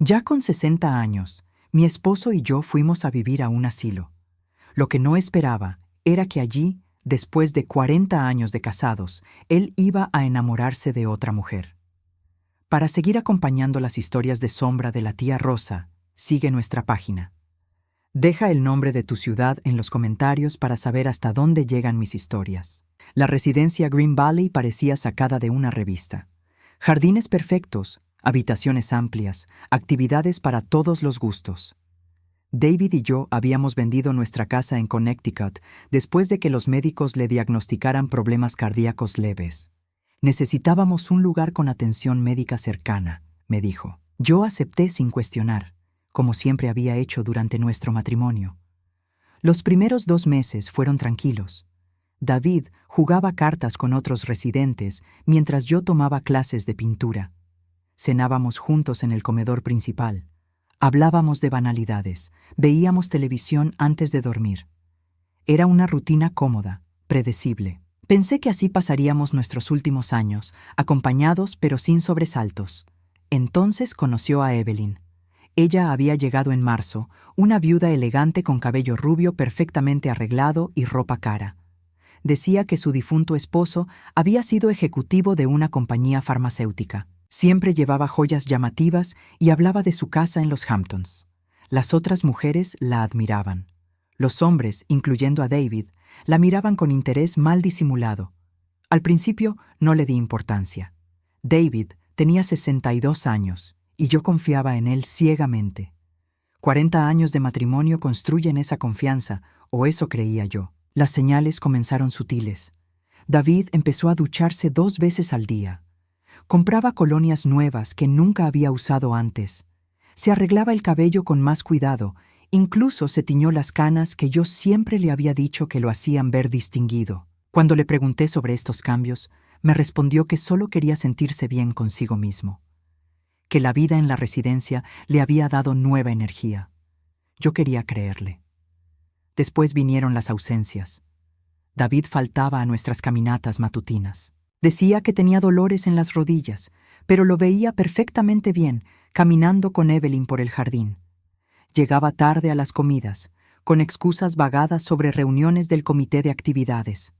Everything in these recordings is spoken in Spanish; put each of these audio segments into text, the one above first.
Ya con 60 años, mi esposo y yo fuimos a vivir a un asilo. Lo que no esperaba era que allí, después de 40 años de casados, él iba a enamorarse de otra mujer. Para seguir acompañando las historias de sombra de la tía Rosa, sigue nuestra página. Deja el nombre de tu ciudad en los comentarios para saber hasta dónde llegan mis historias. La residencia Green Valley parecía sacada de una revista. Jardines perfectos, habitaciones amplias, actividades para todos los gustos. David y yo habíamos vendido nuestra casa en Connecticut después de que los médicos le diagnosticaran problemas cardíacos leves. Necesitábamos un lugar con atención médica cercana, me dijo. Yo acepté sin cuestionar, como siempre había hecho durante nuestro matrimonio. Los primeros 2 meses fueron tranquilos. David jugaba cartas con otros residentes mientras yo tomaba clases de pintura. Cenábamos juntos en el comedor principal. Hablábamos de banalidades, veíamos televisión antes de dormir. Era una rutina cómoda, predecible. Pensé que así pasaríamos nuestros últimos años, acompañados pero sin sobresaltos. Entonces conoció a Evelyn. Ella había llegado en marzo, una viuda elegante con cabello rubio perfectamente arreglado y ropa cara. Decía que su difunto esposo había sido ejecutivo de una compañía farmacéutica. Siempre llevaba joyas llamativas y hablaba de su casa en los Hamptons. Las otras mujeres la admiraban. Los hombres, incluyendo a David, la miraban con interés mal disimulado. Al principio no le di importancia. David tenía 62 años y yo confiaba en él ciegamente. 40 años de matrimonio construyen esa confianza, o eso creía yo. Las señales comenzaron sutiles. David empezó a ducharse 2 veces al día. Compraba colonias nuevas que nunca había usado antes. Se arreglaba el cabello con más cuidado, incluso se tiñó las canas que yo siempre le había dicho que lo hacían ver distinguido. Cuando le pregunté sobre estos cambios, me respondió que solo quería sentirse bien consigo mismo, que la vida en la residencia le había dado nueva energía. Yo quería creerle. Después vinieron las ausencias. David faltaba a nuestras caminatas matutinas. Decía que tenía dolores en las rodillas, pero lo veía perfectamente bien, caminando con Evelyn por el jardín. Llegaba tarde a las comidas, con excusas vagadas sobre reuniones del comité de actividades.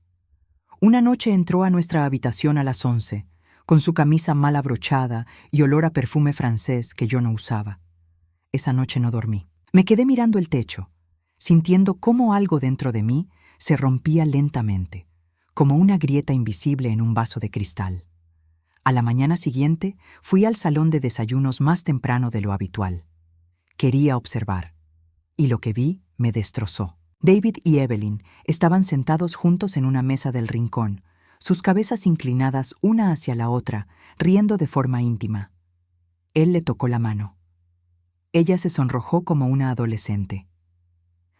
Una noche entró a nuestra habitación a las 11, con su camisa mal abrochada y olor a perfume francés que yo no usaba. Esa noche no dormí. Me quedé mirando el techo, sintiendo cómo algo dentro de mí se rompía lentamente, como una grieta invisible en un vaso de cristal. A la mañana siguiente fui al salón de desayunos más temprano de lo habitual. Quería observar, y lo que vi me destrozó. David y Evelyn estaban sentados juntos en una mesa del rincón, sus cabezas inclinadas una hacia la otra, riendo de forma íntima. Él le tocó la mano. Ella se sonrojó como una adolescente.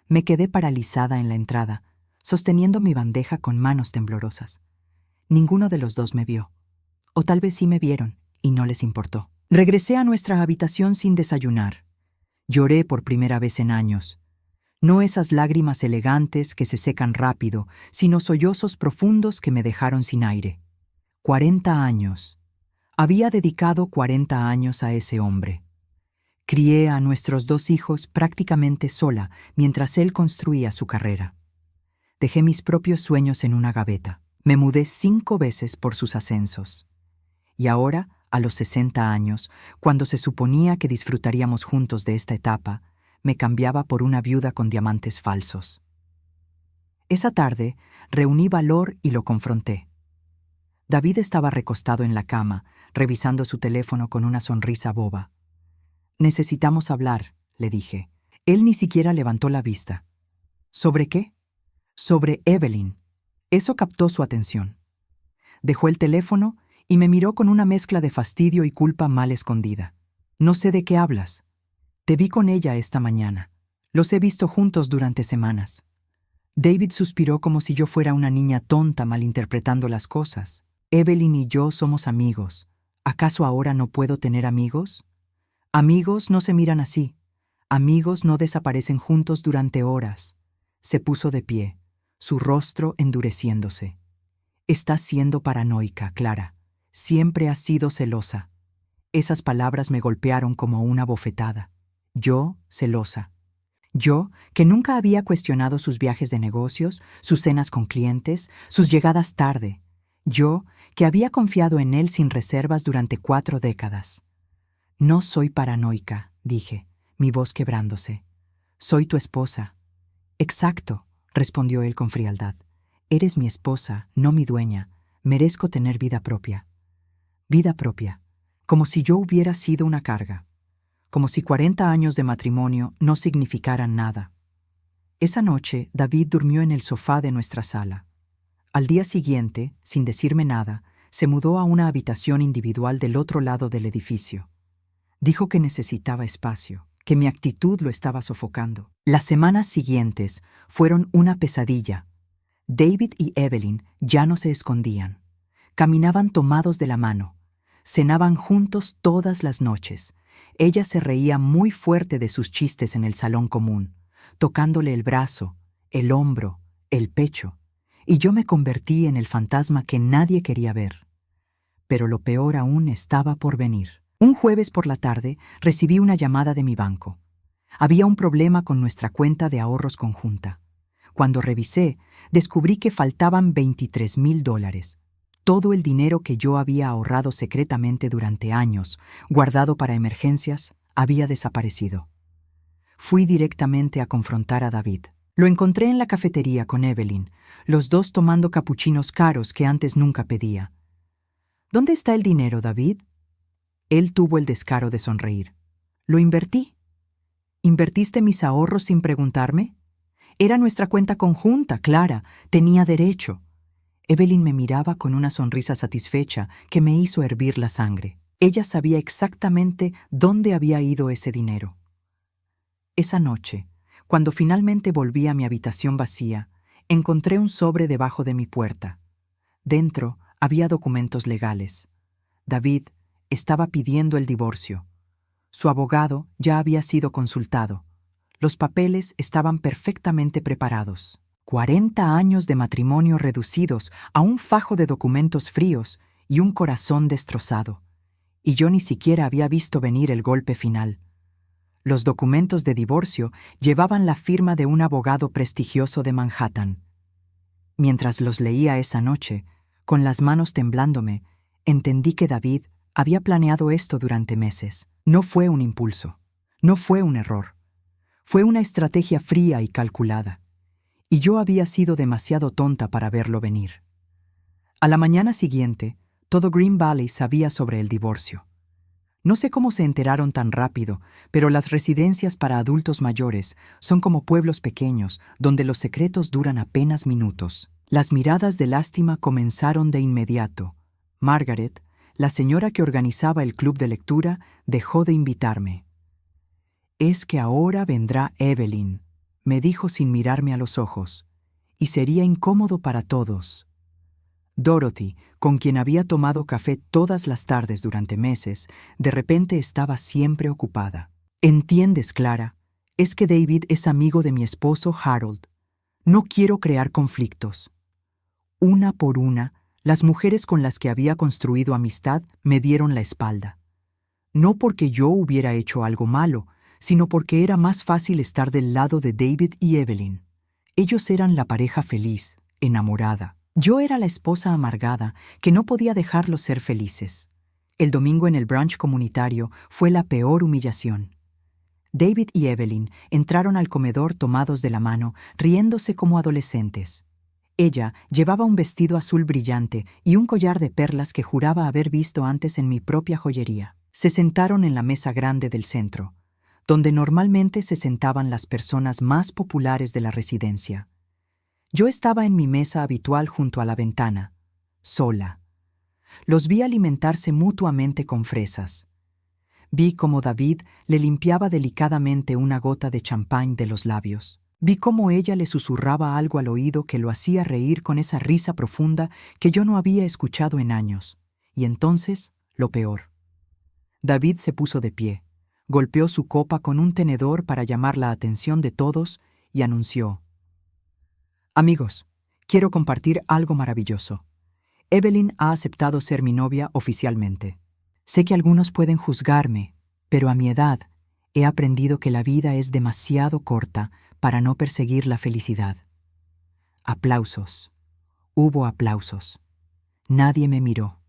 Me quedé paralizada en la entrada, sosteniendo mi bandeja con manos temblorosas. Ninguno de los dos me vio. O tal vez sí me vieron, y no les importó. Regresé a nuestra habitación sin desayunar. Lloré por primera vez en años. No esas lágrimas elegantes que se secan rápido, sino sollozos profundos que me dejaron sin aire. 40 años. Había dedicado 40 años a ese hombre. Crié a nuestros 2 hijos prácticamente sola mientras él construía su carrera. Dejé mis propios sueños en una gaveta. Me mudé 5 veces por sus ascensos. Y ahora, a los 60 años, cuando se suponía que disfrutaríamos juntos de esta etapa, me cambiaba por una viuda con diamantes falsos. Esa tarde, reuní valor y lo confronté. David estaba recostado en la cama, revisando su teléfono con una sonrisa boba. «Necesitamos hablar», le dije. Él ni siquiera levantó la vista. «¿Sobre qué?» «Sobre Evelyn». Eso captó su atención. Dejó el teléfono y me miró con una mezcla de fastidio y culpa mal escondida. «No sé de qué hablas. Te vi con ella esta mañana. Los he visto juntos durante semanas». David suspiró como si yo fuera una niña tonta malinterpretando las cosas. «Evelyn y yo somos amigos. ¿Acaso ahora no puedo tener amigos?» «Amigos no se miran así. Amigos no desaparecen juntos durante horas». Se puso de pie, su rostro endureciéndose. «Estás siendo paranoica, Clara. Siempre has sido celosa. Esas palabras me golpearon como una bofetada. Yo, celosa. Yo, que nunca había cuestionado sus viajes de negocios, sus cenas con clientes, sus llegadas tarde. Yo, que había confiado en él sin reservas durante 4 décadas. No soy paranoica, dije, mi voz quebrándose. Soy tu esposa. Exacto, respondió él con frialdad. Eres mi esposa, no mi dueña. Merezco tener vida propia. Vida propia. Como si yo hubiera sido una carga. Como si 40 años de matrimonio no significaran nada. Esa noche, David durmió en el sofá de nuestra sala. Al día siguiente, sin decirme nada, se mudó a una habitación individual del otro lado del edificio. Dijo que necesitaba espacio, que mi actitud lo estaba sofocando. Las semanas siguientes fueron una pesadilla. David y Evelyn ya no se escondían. Caminaban tomados de la mano. Cenaban juntos todas las noches. Ella se reía muy fuerte de sus chistes en el salón común, tocándole el brazo, el hombro, el pecho, y yo me convertí en el fantasma que nadie quería ver. Pero lo peor aún estaba por venir. Un jueves por la tarde recibí una llamada de mi banco. Había un problema con nuestra cuenta de ahorros conjunta. Cuando revisé, descubrí que faltaban $23,000. Todo el dinero que yo había ahorrado secretamente durante años, guardado para emergencias, había desaparecido. Fui directamente a confrontar a David. Lo encontré en la cafetería con Evelyn, los dos tomando capuchinos caros que antes nunca pedía. ¿Dónde está el dinero, David? Él tuvo el descaro de sonreír. Lo invertí. ¿Invertiste mis ahorros sin preguntarme? Era nuestra cuenta conjunta, Clara. Tenía derecho. Evelyn me miraba con una sonrisa satisfecha que me hizo hervir la sangre. Ella sabía exactamente dónde había ido ese dinero. Esa noche, cuando finalmente volví a mi habitación vacía, encontré un sobre debajo de mi puerta. Dentro había documentos legales. David estaba pidiendo el divorcio. Su abogado ya había sido consultado. Los papeles estaban perfectamente preparados. 40 años de matrimonio reducidos a un fajo de documentos fríos y un corazón destrozado. Y yo ni siquiera había visto venir el golpe final. Los documentos de divorcio llevaban la firma de un abogado prestigioso de Manhattan. Mientras los leía esa noche, con las manos temblándome, entendí que David había planeado esto durante meses. No fue un impulso, no fue un error. Fue una estrategia fría y calculada. Y yo había sido demasiado tonta para verlo venir. A la mañana siguiente, todo Green Valley sabía sobre el divorcio. No sé cómo se enteraron tan rápido, pero las residencias para adultos mayores son como pueblos pequeños donde los secretos duran apenas minutos. Las miradas de lástima comenzaron de inmediato. Margaret, la señora que organizaba el club de lectura, dejó de invitarme. «Es que ahora vendrá Evelyn», me dijo sin mirarme a los ojos, «y sería incómodo para todos». Dorothy, con quien había tomado café todas las tardes durante meses, de repente estaba siempre ocupada. «¿Entiendes, Clara? Es que David es amigo de mi esposo Harold. No quiero crear conflictos». Una por una, las mujeres con las que había construido amistad me dieron la espalda. No porque yo hubiera hecho algo malo, sino porque era más fácil estar del lado de David y Evelyn. Ellos eran la pareja feliz, enamorada. Yo era la esposa amargada, que no podía dejarlos ser felices. El domingo en el brunch comunitario fue la peor humillación. David y Evelyn entraron al comedor tomados de la mano, riéndose como adolescentes. Ella llevaba un vestido azul brillante y un collar de perlas que juraba haber visto antes en mi propia joyería. Se sentaron en la mesa grande del centro, donde normalmente se sentaban las personas más populares de la residencia. Yo estaba en mi mesa habitual junto a la ventana, sola. Los vi alimentarse mutuamente con fresas. Vi cómo David le limpiaba delicadamente una gota de champán de los labios. Vi cómo ella le susurraba algo al oído que lo hacía reír con esa risa profunda que yo no había escuchado en años. Y entonces, lo peor. David se puso de pie. Golpeó su copa con un tenedor para llamar la atención de todos y anunció: «Amigos, quiero compartir algo maravilloso. Evelyn ha aceptado ser mi novia oficialmente». Sé que algunos pueden juzgarme, pero a mi edad he aprendido que la vida es demasiado corta para no perseguir la felicidad. Aplausos. Hubo aplausos. Nadie me miró.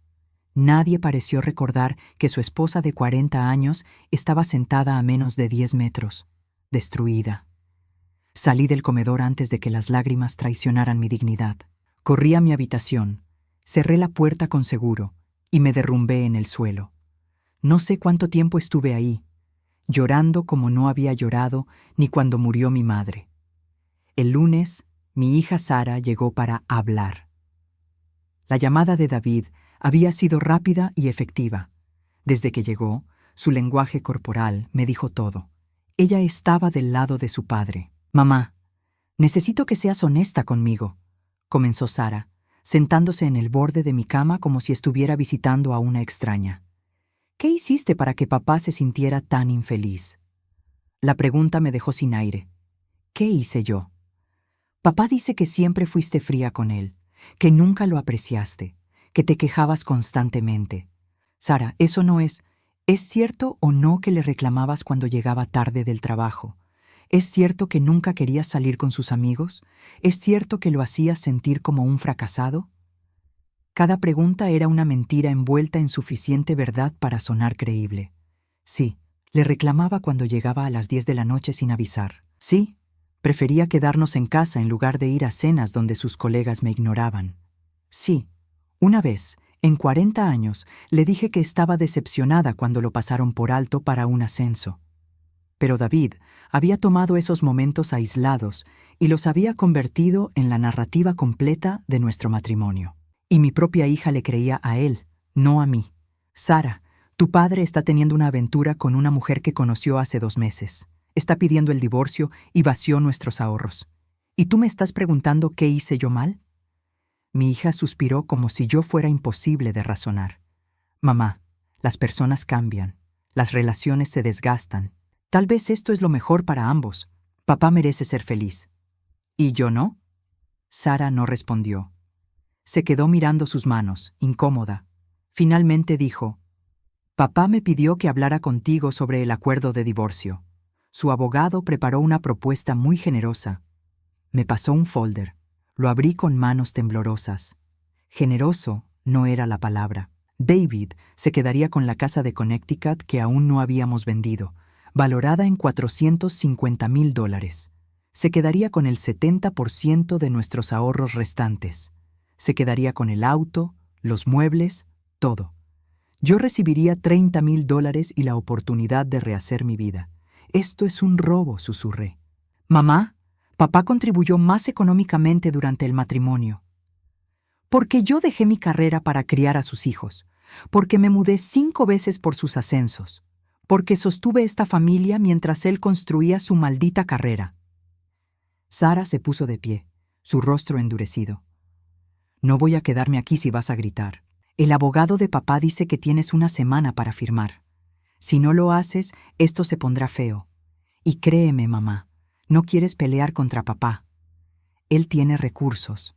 Nadie pareció recordar que su esposa de 40 años estaba sentada a menos de 10 metros, destruida. Salí del comedor antes de que las lágrimas traicionaran mi dignidad. Corrí a mi habitación, cerré la puerta con seguro y me derrumbé en el suelo. No sé cuánto tiempo estuve ahí, llorando como no había llorado ni cuando murió mi madre. El lunes, mi hija Sara llegó para hablar. La llamada de David había sido rápida y efectiva. Desde que llegó, su lenguaje corporal me dijo todo. Ella estaba del lado de su padre. «Mamá, necesito que seas honesta conmigo», comenzó Sara, sentándose en el borde de mi cama como si estuviera visitando a una extraña. «¿Qué hiciste para que papá se sintiera tan infeliz?» La pregunta me dejó sin aire. ¿Qué hice yo? Papá dice que siempre fuiste fría con él, que nunca lo apreciaste, que te quejabas constantemente. Sara, eso no es... ¿Es cierto o no que le reclamabas cuando llegaba tarde del trabajo? ¿Es cierto que nunca querías salir con sus amigos? ¿Es cierto que lo hacías sentir como un fracasado? Cada pregunta era una mentira envuelta en suficiente verdad para sonar creíble. Sí, le reclamaba cuando llegaba a las 10 de la noche sin avisar. Sí, prefería quedarnos en casa en lugar de ir a cenas donde sus colegas me ignoraban. Sí, una vez, en 40 años, le dije que estaba decepcionada cuando lo pasaron por alto para un ascenso. Pero David había tomado esos momentos aislados y los había convertido en la narrativa completa de nuestro matrimonio. Y mi propia hija le creía a él, no a mí. Sara, tu padre está teniendo una aventura con una mujer que conoció hace 2 meses. Está pidiendo el divorcio y vació nuestros ahorros. ¿Y tú me estás preguntando qué hice yo mal? Mi hija suspiró como si yo fuera imposible de razonar. Mamá, las personas cambian, las relaciones se desgastan. Tal vez esto es lo mejor para ambos. Papá merece ser feliz. ¿Y yo no? Sara no respondió. Se quedó mirando sus manos, incómoda. Finalmente dijo: «Papá me pidió que hablara contigo sobre el acuerdo de divorcio. Su abogado preparó una propuesta muy generosa. Me pasó un folder. Lo abrí con manos temblorosas. Generoso no era la palabra. David se quedaría con la casa de Connecticut que aún no habíamos vendido, valorada en $450,000. Se quedaría con el 70% de nuestros ahorros restantes. Se quedaría con el auto, los muebles, todo. Yo recibiría $30,000 y la oportunidad de rehacer mi vida. Esto es un robo», susurré. «Mamá, papá contribuyó más económicamente durante el matrimonio. Porque yo dejé mi carrera para criar a sus hijos. Porque me mudé 5 veces por sus ascensos. Porque sostuve esta familia mientras él construía su maldita carrera». Sara se puso de pie, su rostro endurecido. «No voy a quedarme aquí si vas a gritar. El abogado de papá dice que tienes 1 semana para firmar. Si no lo haces, esto se pondrá feo. Y créeme, mamá, no quieres pelear contra papá. Él tiene recursos.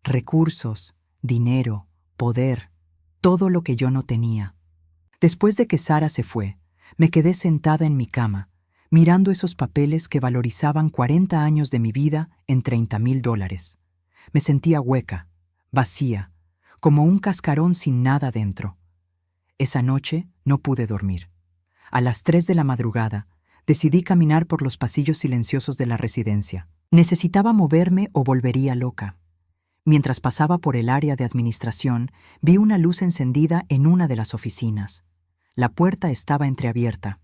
Recursos, dinero, poder, todo lo que yo no tenía». Después de que Sara se fue, me quedé sentada en mi cama, mirando esos papeles que valorizaban 40 años de mi vida en $30,000. Me sentía hueca, vacía, como un cascarón sin nada dentro. Esa noche no pude dormir. A las 3 de la madrugada, decidí caminar por los pasillos silenciosos de la residencia. Necesitaba moverme o volvería loca. Mientras pasaba por el área de administración, vi una luz encendida en una de las oficinas. La puerta estaba entreabierta.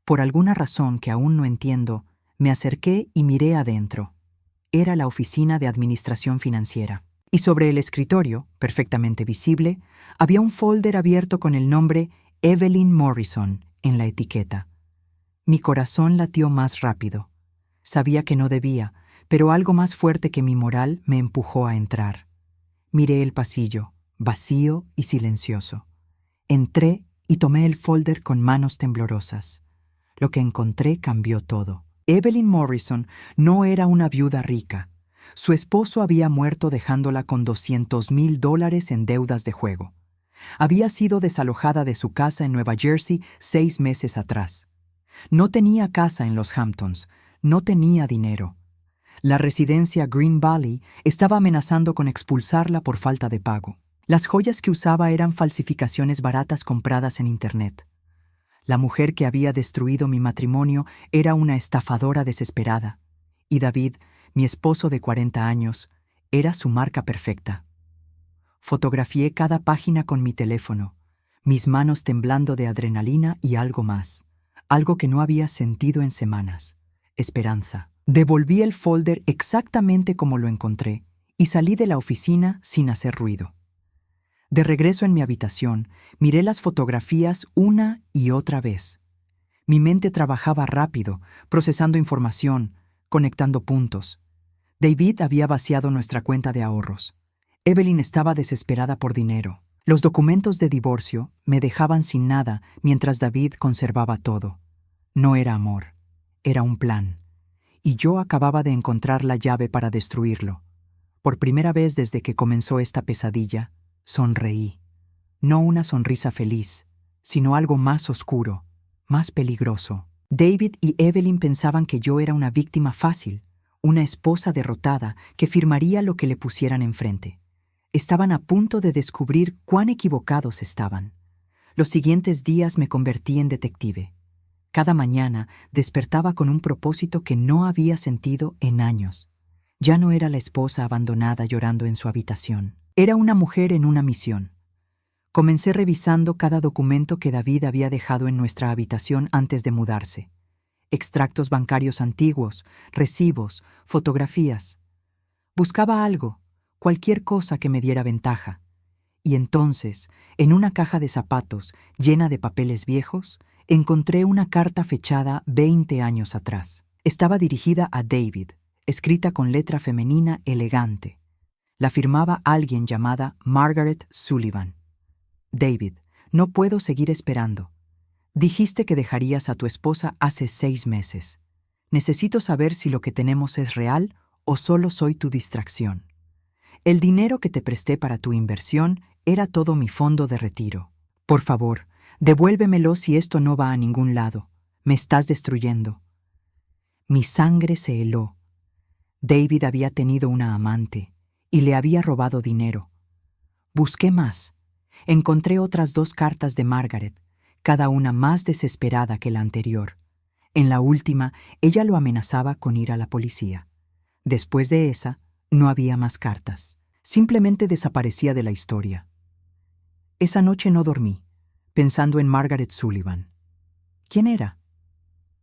Por alguna razón que aún no entiendo, me acerqué y miré adentro. Era la oficina de administración financiera. Y sobre el escritorio, perfectamente visible, había un folder abierto con el nombre Evelyn Morrison en la etiqueta. Mi corazón latió más rápido. Sabía que no debía, pero algo más fuerte que mi moral me empujó a entrar. Miré el pasillo, vacío y silencioso. Entré y tomé el folder con manos temblorosas. Lo que encontré cambió todo. Evelyn Morrison no era una viuda rica. Su esposo había muerto dejándola con $200,000 en deudas de juego. Había sido desalojada de su casa en Nueva Jersey 6 meses atrás. No tenía casa en los Hamptons, no tenía dinero. La residencia Green Valley estaba amenazando con expulsarla por falta de pago. Las joyas que usaba eran falsificaciones baratas compradas en Internet. La mujer que había destruido mi matrimonio era una estafadora desesperada. Y David, mi esposo de 40 años, era su marca perfecta. Fotografié cada página con mi teléfono, mis manos temblando de adrenalina y algo más, algo que no había sentido en semanas: esperanza. Devolví el folder exactamente como lo encontré y salí de la oficina sin hacer ruido. De regreso en mi habitación, miré las fotografías una y otra vez. Mi mente trabajaba rápido, procesando información, conectando puntos. David había vaciado nuestra cuenta de ahorros. Evelyn estaba desesperada por dinero. Los documentos de divorcio me dejaban sin nada mientras David conservaba todo. No era amor, era un plan. Y yo acababa de encontrar la llave para destruirlo. Por primera vez desde que comenzó esta pesadilla, sonreí. No una sonrisa feliz, sino algo más oscuro, más peligroso. David y Evelyn pensaban que yo era una víctima fácil, una esposa derrotada que firmaría lo que le pusieran enfrente. Estaban a punto de descubrir cuán equivocados estaban. Los siguientes días me convertí en detective. Cada mañana despertaba con un propósito que no había sentido en años. Ya no era la esposa abandonada llorando en su habitación. Era una mujer en una misión. Comencé revisando cada documento que David había dejado en nuestra habitación antes de mudarse. Extractos bancarios antiguos, recibos, fotografías. Buscaba algo, cualquier cosa que me diera ventaja. Y entonces, en una caja de zapatos llena de papeles viejos, encontré una carta fechada 20 años atrás. Estaba dirigida a David, escrita con letra femenina elegante. La firmaba alguien llamada Margaret Sullivan. David, no puedo seguir esperando. Dijiste que dejarías a tu esposa hace 6 meses. Necesito saber si lo que tenemos es real o solo soy tu distracción. El dinero que te presté para tu inversión era todo mi fondo de retiro. Por favor, devuélvemelo si esto no va a ningún lado. Me estás destruyendo. Mi sangre se heló. David había tenido una amante y le había robado dinero. Busqué más. Encontré otras 2 cartas de Margaret, cada una más desesperada que la anterior. En la última, ella lo amenazaba con ir a la policía. Después de esa, no había más cartas. Simplemente desaparecía de la historia. Esa noche no dormí, pensando en Margaret Sullivan. ¿Quién era?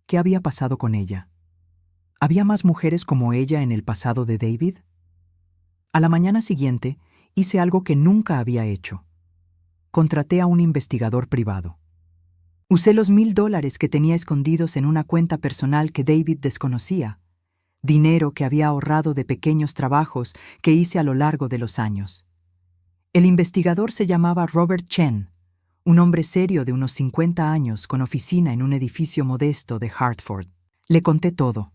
¿Qué había pasado con ella? ¿Había más mujeres como ella en el pasado de David? A la mañana siguiente, hice algo que nunca había hecho. Contraté a un investigador privado. Usé los $1,000 que tenía escondidos en una cuenta personal que David desconocía, dinero que había ahorrado de pequeños trabajos que hice a lo largo de los años. El investigador se llamaba Robert Chen, un hombre serio de unos 50 años con oficina en un edificio modesto de Hartford. Le conté todo: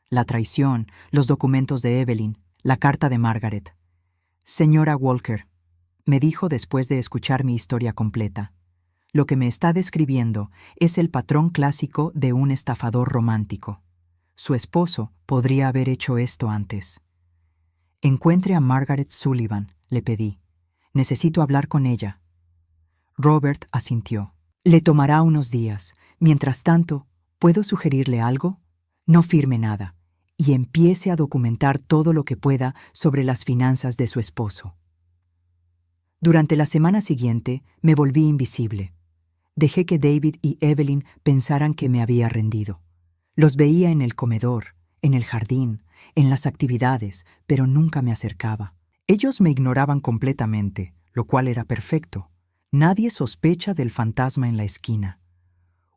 la traición, los documentos de Evelyn, la carta de Margaret. Señora Walker, me dijo después de escuchar mi historia completa, lo que me está describiendo es el patrón clásico de un estafador romántico. Su esposo podría haber hecho esto antes. Encuentre a Margaret Sullivan, le pedí. Necesito hablar con ella. Robert asintió. Le tomará unos días. Mientras tanto, ¿puedo sugerirle algo? No firme nada y empiece a documentar todo lo que pueda sobre las finanzas de su esposo. Durante la semana siguiente, me volví invisible. Dejé que David y Evelyn pensaran que me había rendido. Los veía en el comedor, en el jardín, en las actividades, pero nunca me acercaba. Ellos me ignoraban completamente, lo cual era perfecto. Nadie sospecha del fantasma en la esquina.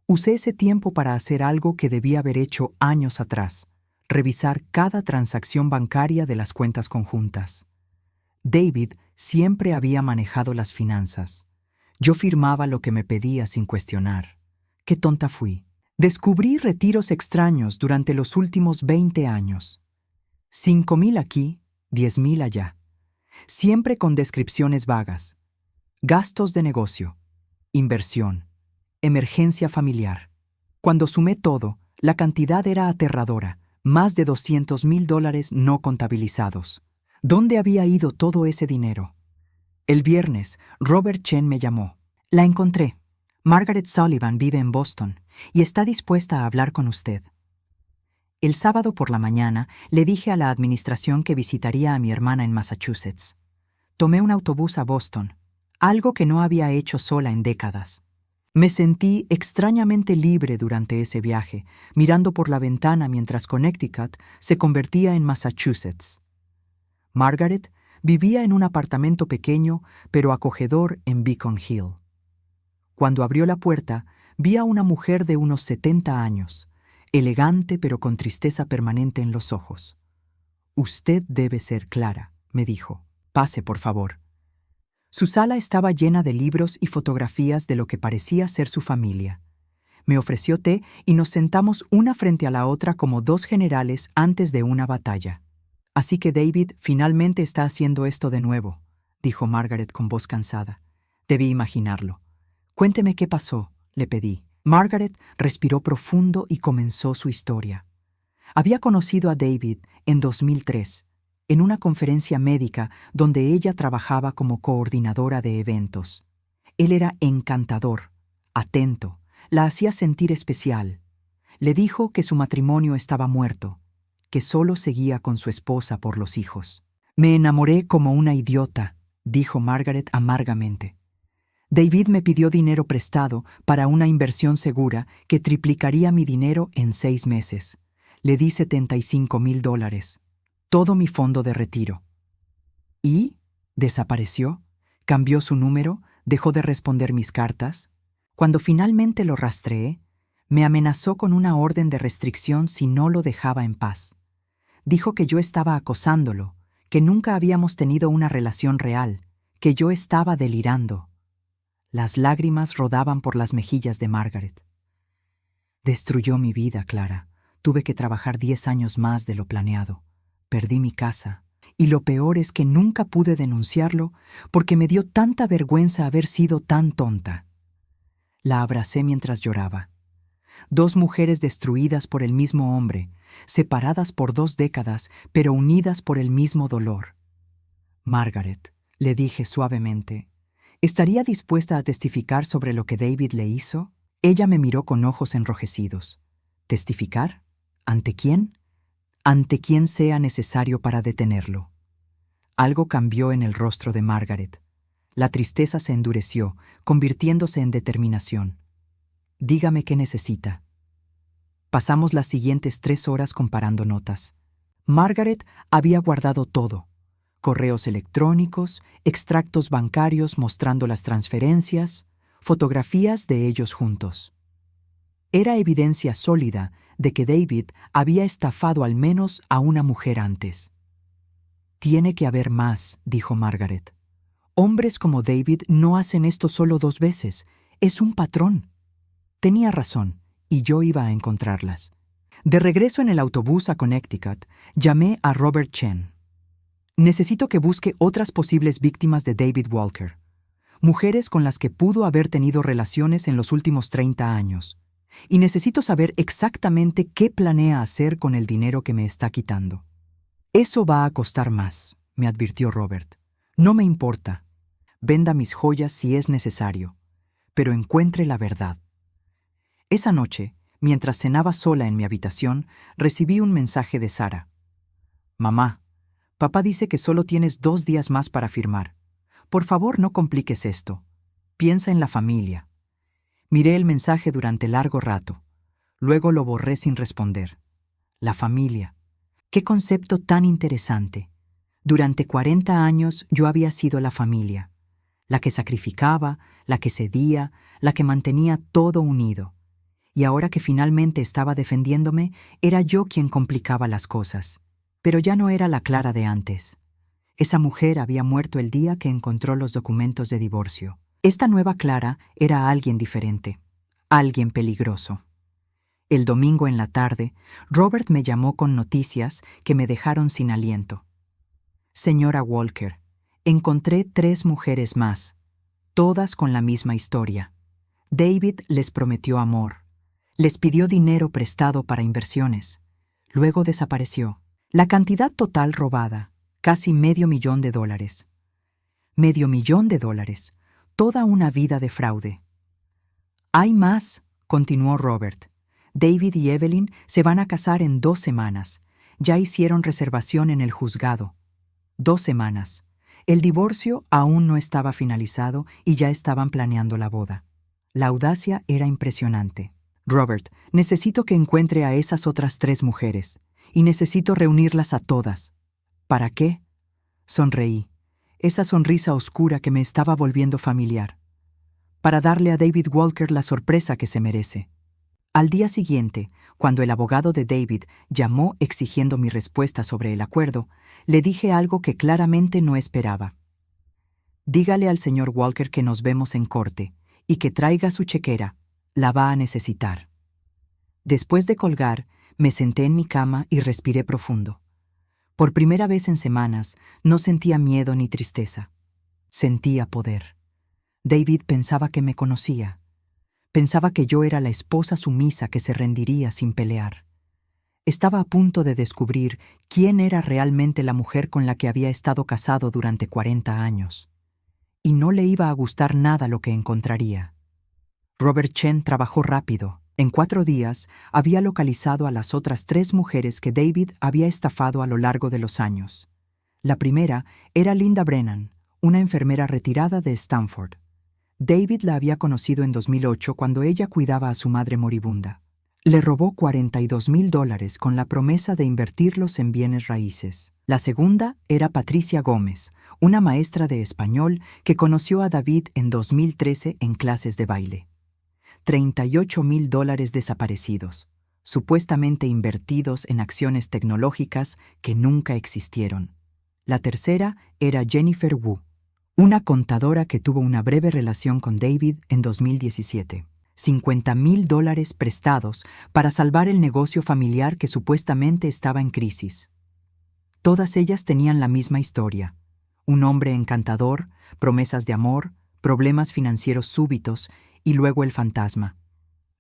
Usé ese tiempo para hacer algo que debía haber hecho años atrás: revisar cada transacción bancaria de las cuentas conjuntas. David siempre había manejado las finanzas. Yo firmaba lo que me pedía sin cuestionar. Qué tonta fui. Descubrí retiros extraños durante los últimos 20 años. 5,000 aquí, 10,000 allá. Siempre con descripciones vagas. Gastos de negocio, inversión, emergencia familiar. Cuando sumé todo, la cantidad era aterradora, más de $200,000 no contabilizados. ¿Dónde había ido todo ese dinero? El viernes, Robert Chen me llamó. La encontré. Margaret Sullivan vive en Boston y está dispuesta a hablar con usted. El sábado por la mañana le dije a la administración que visitaría a mi hermana en Massachusetts. Tomé un autobús a Boston, algo que no había hecho sola en décadas. Me sentí extrañamente libre durante ese viaje, mirando por la ventana mientras Connecticut se convertía en Massachusetts. Margaret vivía en un apartamento pequeño pero acogedor en Beacon Hill. Cuando abrió la puerta, vi a una mujer de unos 70 años, elegante pero con tristeza permanente en los ojos. «Usted debe ser Clara», me dijo. «Pase, por favor». Su sala estaba llena de libros y fotografías de lo que parecía ser su familia. Me ofreció té y nos sentamos una frente a la otra como dos generales antes de una batalla. «Así que David finalmente está haciendo esto de nuevo», dijo Margaret con voz cansada. Debí imaginarlo. «Cuénteme qué pasó», le pedí. Margaret respiró profundo y comenzó su historia. Había conocido a David en 2003, en una conferencia médica donde ella trabajaba como coordinadora de eventos. Él era encantador, atento, la hacía sentir especial. Le dijo que su matrimonio estaba muerto, que solo seguía con su esposa por los hijos. «Me enamoré como una idiota», dijo Margaret amargamente. «David me pidió dinero prestado para una inversión segura que triplicaría mi dinero en 6 meses. Le di $75,000, todo mi fondo de retiro. ¿Y? ¿Desapareció? ¿Cambió su número? ¿Dejó de responder mis cartas? Cuando finalmente lo rastreé, me amenazó con una orden de restricción si no lo dejaba en paz. Dijo que yo estaba acosándolo, que nunca habíamos tenido una relación real, que yo estaba delirando». Las lágrimas rodaban por las mejillas de Margaret. «Destruyó mi vida, Clara. Tuve que trabajar 10 años más de lo planeado. Perdí mi casa. Y lo peor es que nunca pude denunciarlo porque me dio tanta vergüenza haber sido tan tonta». La abracé mientras lloraba. 2 mujeres destruidas por el mismo hombre, separadas por 2 décadas, pero unidas por el mismo dolor. «Margaret», le dije suavemente, ¿estaría dispuesta a testificar sobre lo que David le hizo? Ella me miró con ojos enrojecidos. ¿Testificar? ¿Ante quién? Ante quien sea necesario para detenerlo. Algo cambió en el rostro de Margaret. La tristeza se endureció, convirtiéndose en determinación. «Dígame qué necesita». Pasamos las siguientes 3 horas comparando notas. Margaret había guardado todo. Correos electrónicos, extractos bancarios mostrando las transferencias, fotografías de ellos juntos. Era evidencia sólida de que David había estafado al menos a una mujer antes. «Tiene que haber más», dijo Margaret. «Hombres como David no hacen esto solo 2 veces, es un patrón». Tenía razón, y yo iba a encontrarlas. De regreso en el autobús a Connecticut, llamé a Robert Chen. «Necesito que busque otras posibles víctimas de David Walker, mujeres con las que pudo haber tenido relaciones en los últimos 30 años, y necesito saber exactamente qué planea hacer con el dinero que me está quitando». «Eso va a costar más», me advirtió Robert. «No me importa. Venda mis joyas si es necesario, pero encuentre la verdad». Esa noche, mientras cenaba sola en mi habitación, recibí un mensaje de Sara. «Mamá, papá dice que solo tienes 2 días más para firmar. Por favor, no compliques esto. Piensa en la familia». Miré el mensaje durante largo rato. Luego lo borré sin responder. La familia. Qué concepto tan interesante. Durante 40 años yo había sido la familia. La que sacrificaba, la que cedía, la que mantenía todo unido. Y ahora que finalmente estaba defendiéndome, era yo quien complicaba las cosas. Pero ya no era la Clara de antes. Esa mujer había muerto el día que encontró los documentos de divorcio. Esta nueva Clara era alguien diferente, alguien peligroso. El domingo en la tarde, Robert me llamó con noticias que me dejaron sin aliento. «Señora Walker, encontré 3 mujeres más. todas con la misma historia. David les prometió amor. Les pidió dinero prestado para inversiones. Luego desapareció. La cantidad total robada, casi $500,000. $500,000. Toda una vida de fraude. Hay más, continuó Robert. David y Evelyn se van a casar en 2 semanas. Ya hicieron reservación en el juzgado. 2 semanas. El divorcio aún no estaba finalizado y ya estaban planeando la boda. La audacia era impresionante. Robert, necesito que encuentre a esas otras 3 mujeres, y necesito reunirlas a todas. ¿Para qué? Sonreí, esa sonrisa oscura que me estaba volviendo familiar. Para darle a David Walker la sorpresa que se merece. Al día siguiente, cuando el abogado de David llamó exigiendo mi respuesta sobre el acuerdo, le dije algo que claramente no esperaba. Dígale al señor Walker que nos vemos en corte y que traiga su chequera. La va a necesitar. Después de colgar, me senté en mi cama y respiré profundo. Por primera vez en semanas, no sentía miedo ni tristeza. Sentía poder. David pensaba que me conocía. Pensaba que yo era la esposa sumisa que se rendiría sin pelear. Estaba a punto de descubrir quién era realmente la mujer con la que había estado casado durante 40 años. Y no le iba a gustar nada lo que encontraría. Robert Chen trabajó rápido. En 4 días había localizado a las otras 3 mujeres que David había estafado a lo largo de los años. La primera era Linda Brennan, una enfermera retirada de Stanford. David la había conocido en 2008 cuando ella cuidaba a su madre moribunda. Le robó $42,000 con la promesa de invertirlos en bienes raíces. La segunda era Patricia Gómez, una maestra de español que conoció a David en 2013 en clases de baile. $38,000 desaparecidos, supuestamente invertidos en acciones tecnológicas que nunca existieron. La tercera era Jennifer Wu, una contadora que tuvo una breve relación con David en 2017. $50,000 prestados para salvar el negocio familiar que supuestamente estaba en crisis. Todas ellas tenían la misma historia. Un hombre encantador, promesas de amor, problemas financieros súbitos y luego el fantasma.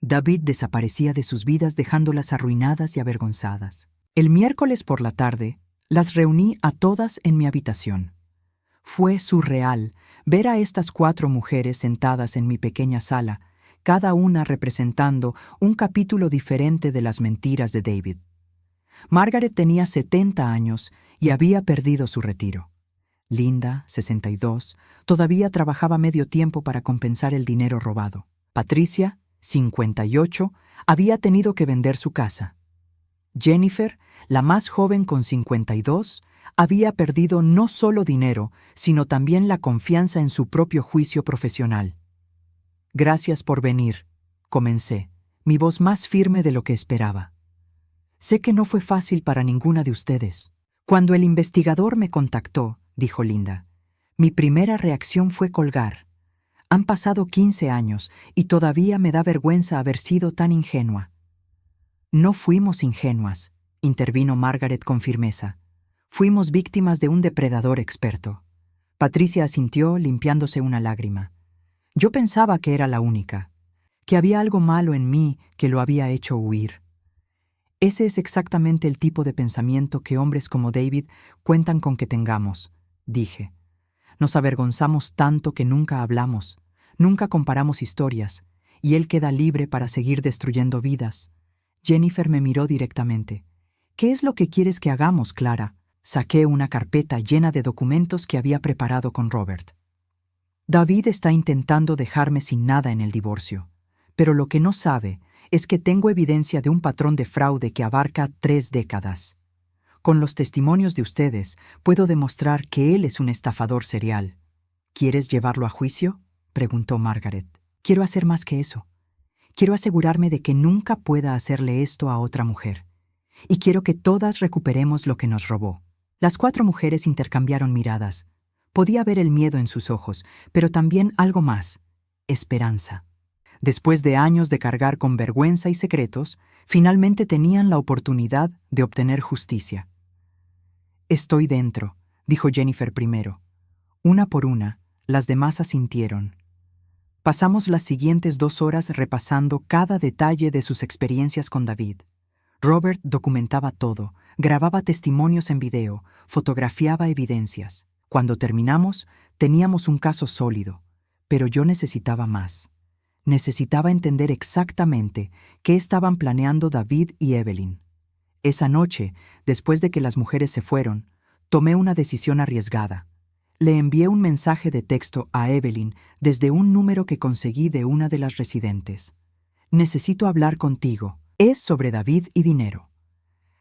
David desaparecía de sus vidas dejándolas arruinadas y avergonzadas. El miércoles por la tarde, las reuní a todas en mi habitación. Fue surreal ver a estas 4 mujeres sentadas en mi pequeña sala, cada una representando un capítulo diferente de las mentiras de David. Margaret tenía 70 años y había perdido su retiro. Linda, 62, todavía trabajaba medio tiempo para compensar el dinero robado. Patricia, 58, había tenido que vender su casa. Jennifer, la más joven con 52, había perdido no solo dinero, sino también la confianza en su propio juicio profesional. Gracias por venir, comencé, mi voz más firme de lo que esperaba. Sé que no fue fácil para ninguna de ustedes. Cuando el investigador me contactó, dijo Linda, mi primera reacción fue colgar. Han pasado 15 años y todavía me da vergüenza haber sido tan ingenua. No fuimos ingenuas, intervino Margaret con firmeza. Fuimos víctimas de un depredador experto. Patricia asintió limpiándose una lágrima. Yo pensaba que era la única, que había algo malo en mí que lo había hecho huir. Ese es exactamente el tipo de pensamiento que hombres como David cuentan con que tengamos, dije. Nos avergonzamos tanto que nunca hablamos, nunca comparamos historias, y él queda libre para seguir destruyendo vidas. Jennifer me miró directamente. ¿Qué es lo que quieres que hagamos, Clara? Saqué una carpeta llena de documentos que había preparado con Robert. David está intentando dejarme sin nada en el divorcio, pero lo que no sabe es que tengo evidencia de un patrón de fraude que abarca 3 décadas. Con los testimonios de ustedes, puedo demostrar que él es un estafador serial. ¿Quieres llevarlo a juicio?, preguntó Margaret. Quiero hacer más que eso. Quiero asegurarme de que nunca pueda hacerle esto a otra mujer. Y quiero que todas recuperemos lo que nos robó. Las 4 mujeres intercambiaron miradas. Podía ver el miedo en sus ojos, pero también algo más, esperanza. Después de años de cargar con vergüenza y secretos, finalmente tenían la oportunidad de obtener justicia. Estoy dentro, dijo Jennifer primero. Una por una, las demás asintieron. Pasamos las siguientes 2 horas repasando cada detalle de sus experiencias con David. Robert documentaba todo, grababa testimonios en video, fotografiaba evidencias. Cuando terminamos, teníamos un caso sólido, pero yo necesitaba más. Necesitaba entender exactamente qué estaban planeando David y Evelyn. Esa noche, después de que las mujeres se fueron, tomé una decisión arriesgada. Le envié un mensaje de texto a Evelyn desde un número que conseguí de una de las residentes. Necesito hablar contigo. Es sobre David y dinero.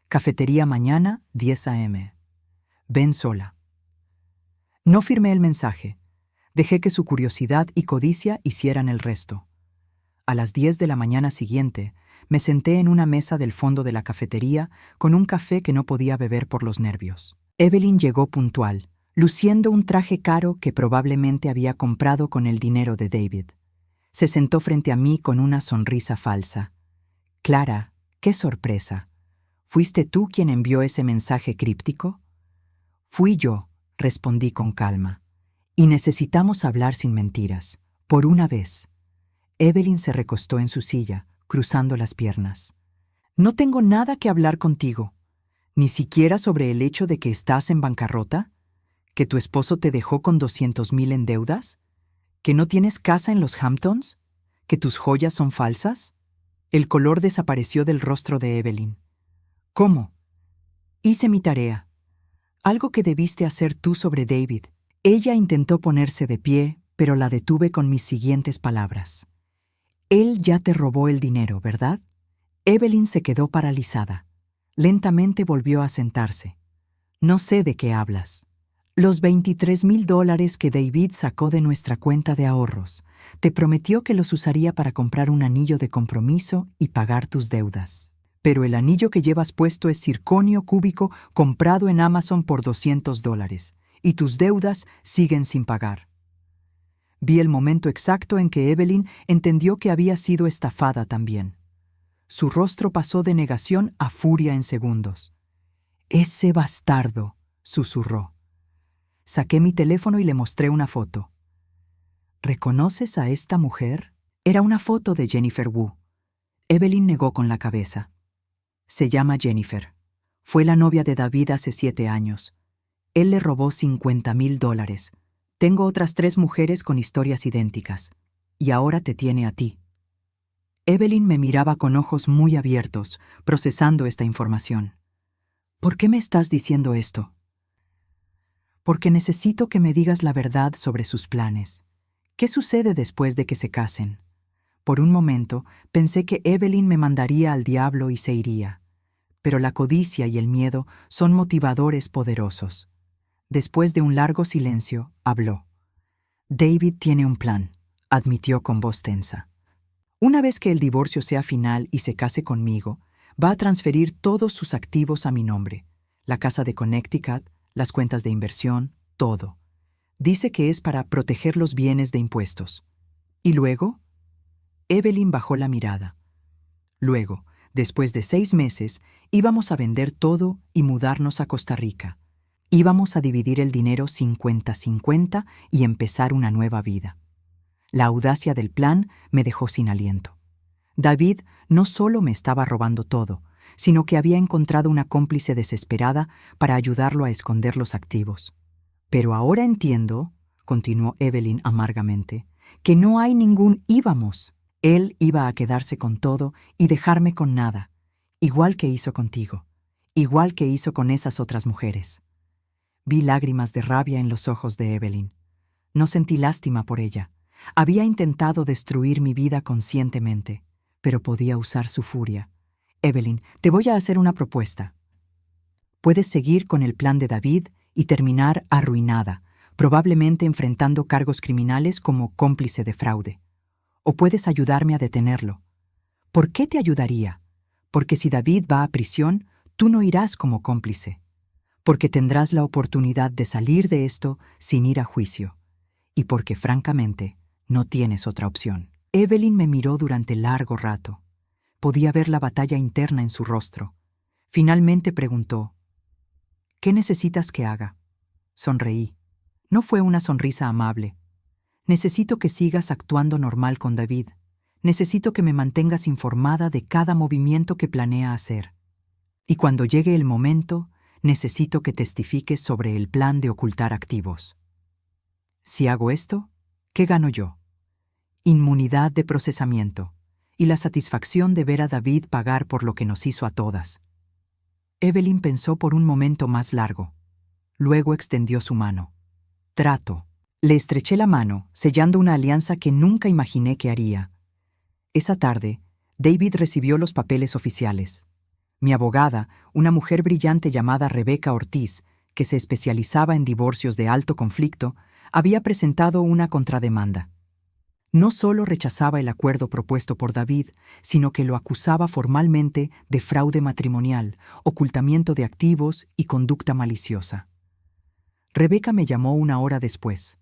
Cafetería mañana, 10 a.m. Ven sola. No firmé el mensaje. Dejé que su curiosidad y codicia hicieran el resto. A las 10 de la mañana siguiente, me senté en una mesa del fondo de la cafetería con un café que no podía beber por los nervios. Evelyn llegó puntual, luciendo un traje caro que probablemente había comprado con el dinero de David. Se sentó frente a mí con una sonrisa falsa. Clara, qué sorpresa. ¿Fuiste tú quien envió ese mensaje críptico? Fui yo, respondí con calma. Y necesitamos hablar sin mentiras, por una vez. Evelyn se recostó en su silla, cruzando las piernas. No tengo nada que hablar contigo, ni siquiera sobre el hecho de que estás en bancarrota, que tu esposo te dejó con 200,000 en deudas, que no tienes casa en los Hamptons, que tus joyas son falsas. El color desapareció del rostro de Evelyn. ¿Cómo? Hice mi tarea. Algo que debiste hacer tú sobre David. Ella intentó ponerse de pie, pero la detuve con mis siguientes palabras. Él ya te robó el dinero, ¿verdad? Evelyn se quedó paralizada. Lentamente volvió a sentarse. No sé de qué hablas. Los $23,000 que David sacó de nuestra cuenta de ahorros. Te prometió que los usaría para comprar un anillo de compromiso y pagar tus deudas. Pero el anillo que llevas puesto es circonio cúbico comprado en Amazon por $200, y tus deudas siguen sin pagar. Vi el momento exacto en que Evelyn entendió que había sido estafada también. Su rostro pasó de negación a furia en segundos. «Ese bastardo», susurró. Saqué mi teléfono y le mostré una foto. ¿Reconoces a esta mujer? Era una foto de Jennifer Wu. Evelyn negó con la cabeza. Se llama Jennifer. Fue la novia de David hace 7 años. Él le robó $50,000. Tengo otras 3 mujeres con historias idénticas. Y ahora te tiene a ti. Evelyn me miraba con ojos muy abiertos, procesando esta información. ¿Por qué me estás diciendo esto? Porque necesito que me digas la verdad sobre sus planes. ¿Qué sucede después de que se casen? Por un momento pensé que Evelyn me mandaría al diablo y se iría. Pero la codicia y el miedo son motivadores poderosos. Después de un largo silencio, habló. David tiene un plan, admitió con voz tensa. Una vez que el divorcio sea final y se case conmigo, va a transferir todos sus activos a mi nombre. La casa de Connecticut, las cuentas de inversión, todo. Dice que es para proteger los bienes de impuestos. ¿Y luego? Evelyn bajó la mirada. Luego, después de 6 meses, íbamos a vender todo y mudarnos a Costa Rica. Íbamos a dividir el dinero 50-50 y empezar una nueva vida. La audacia del plan me dejó sin aliento. David no solo me estaba robando todo, sino que había encontrado una cómplice desesperada para ayudarlo a esconder los activos. Pero ahora entiendo, continuó Evelyn amargamente, que no hay ningún íbamos. Él iba a quedarse con todo y dejarme con nada, igual que hizo contigo, igual que hizo con esas otras mujeres. Vi lágrimas de rabia en los ojos de Evelyn. No sentí lástima por ella. Había intentado destruir mi vida conscientemente, pero podía usar su furia. Evelyn, te voy a hacer una propuesta. Puedes seguir con el plan de David y terminar arruinada, probablemente enfrentando cargos criminales como cómplice de fraude. O puedes ayudarme a detenerlo. ¿Por qué te ayudaría? Porque si David va a prisión, tú no irás como cómplice. Porque tendrás la oportunidad de salir de esto sin ir a juicio. Y porque, francamente, no tienes otra opción. Evelyn me miró durante largo rato. Podía ver la batalla interna en su rostro. Finalmente preguntó, ¿qué necesitas que haga? Sonreí. No fue una sonrisa amable. Necesito que sigas actuando normal con David. Necesito que me mantengas informada de cada movimiento que planea hacer. Y cuando llegue el momento, necesito que testifiques sobre el plan de ocultar activos. Si hago esto, ¿qué gano yo? Inmunidad de procesamiento y la satisfacción de ver a David pagar por lo que nos hizo a todas. Evelyn pensó por un momento más largo. Luego extendió su mano. Trato. Le estreché la mano, sellando una alianza que nunca imaginé que haría. Esa tarde, David recibió los papeles oficiales. Mi abogada, una mujer brillante llamada Rebeca Ortiz, que se especializaba en divorcios de alto conflicto, había presentado una contrademanda. No solo rechazaba el acuerdo propuesto por David, sino que lo acusaba formalmente de fraude matrimonial, ocultamiento de activos y conducta maliciosa. Rebeca me llamó una hora después.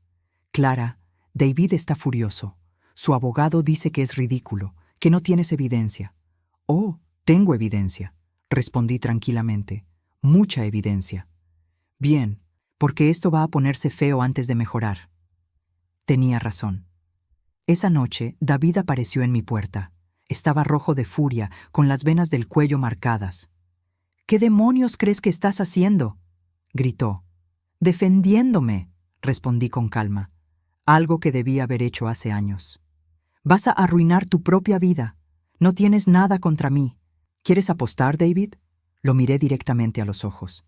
Clara, David está furioso. Su abogado dice que es ridículo, que no tienes evidencia. Oh, tengo evidencia, respondí tranquilamente. Mucha evidencia. Bien, porque esto va a ponerse feo antes de mejorar. Tenía razón. Esa noche, David apareció en mi puerta. Estaba rojo de furia, con las venas del cuello marcadas. «¿Qué demonios crees que estás haciendo?», gritó. «Defendiéndome», respondí con calma. Algo que debía haber hecho hace años. «Vas a arruinar tu propia vida. No tienes nada contra mí. ¿Quieres apostar, David?». Lo miré directamente a los ojos.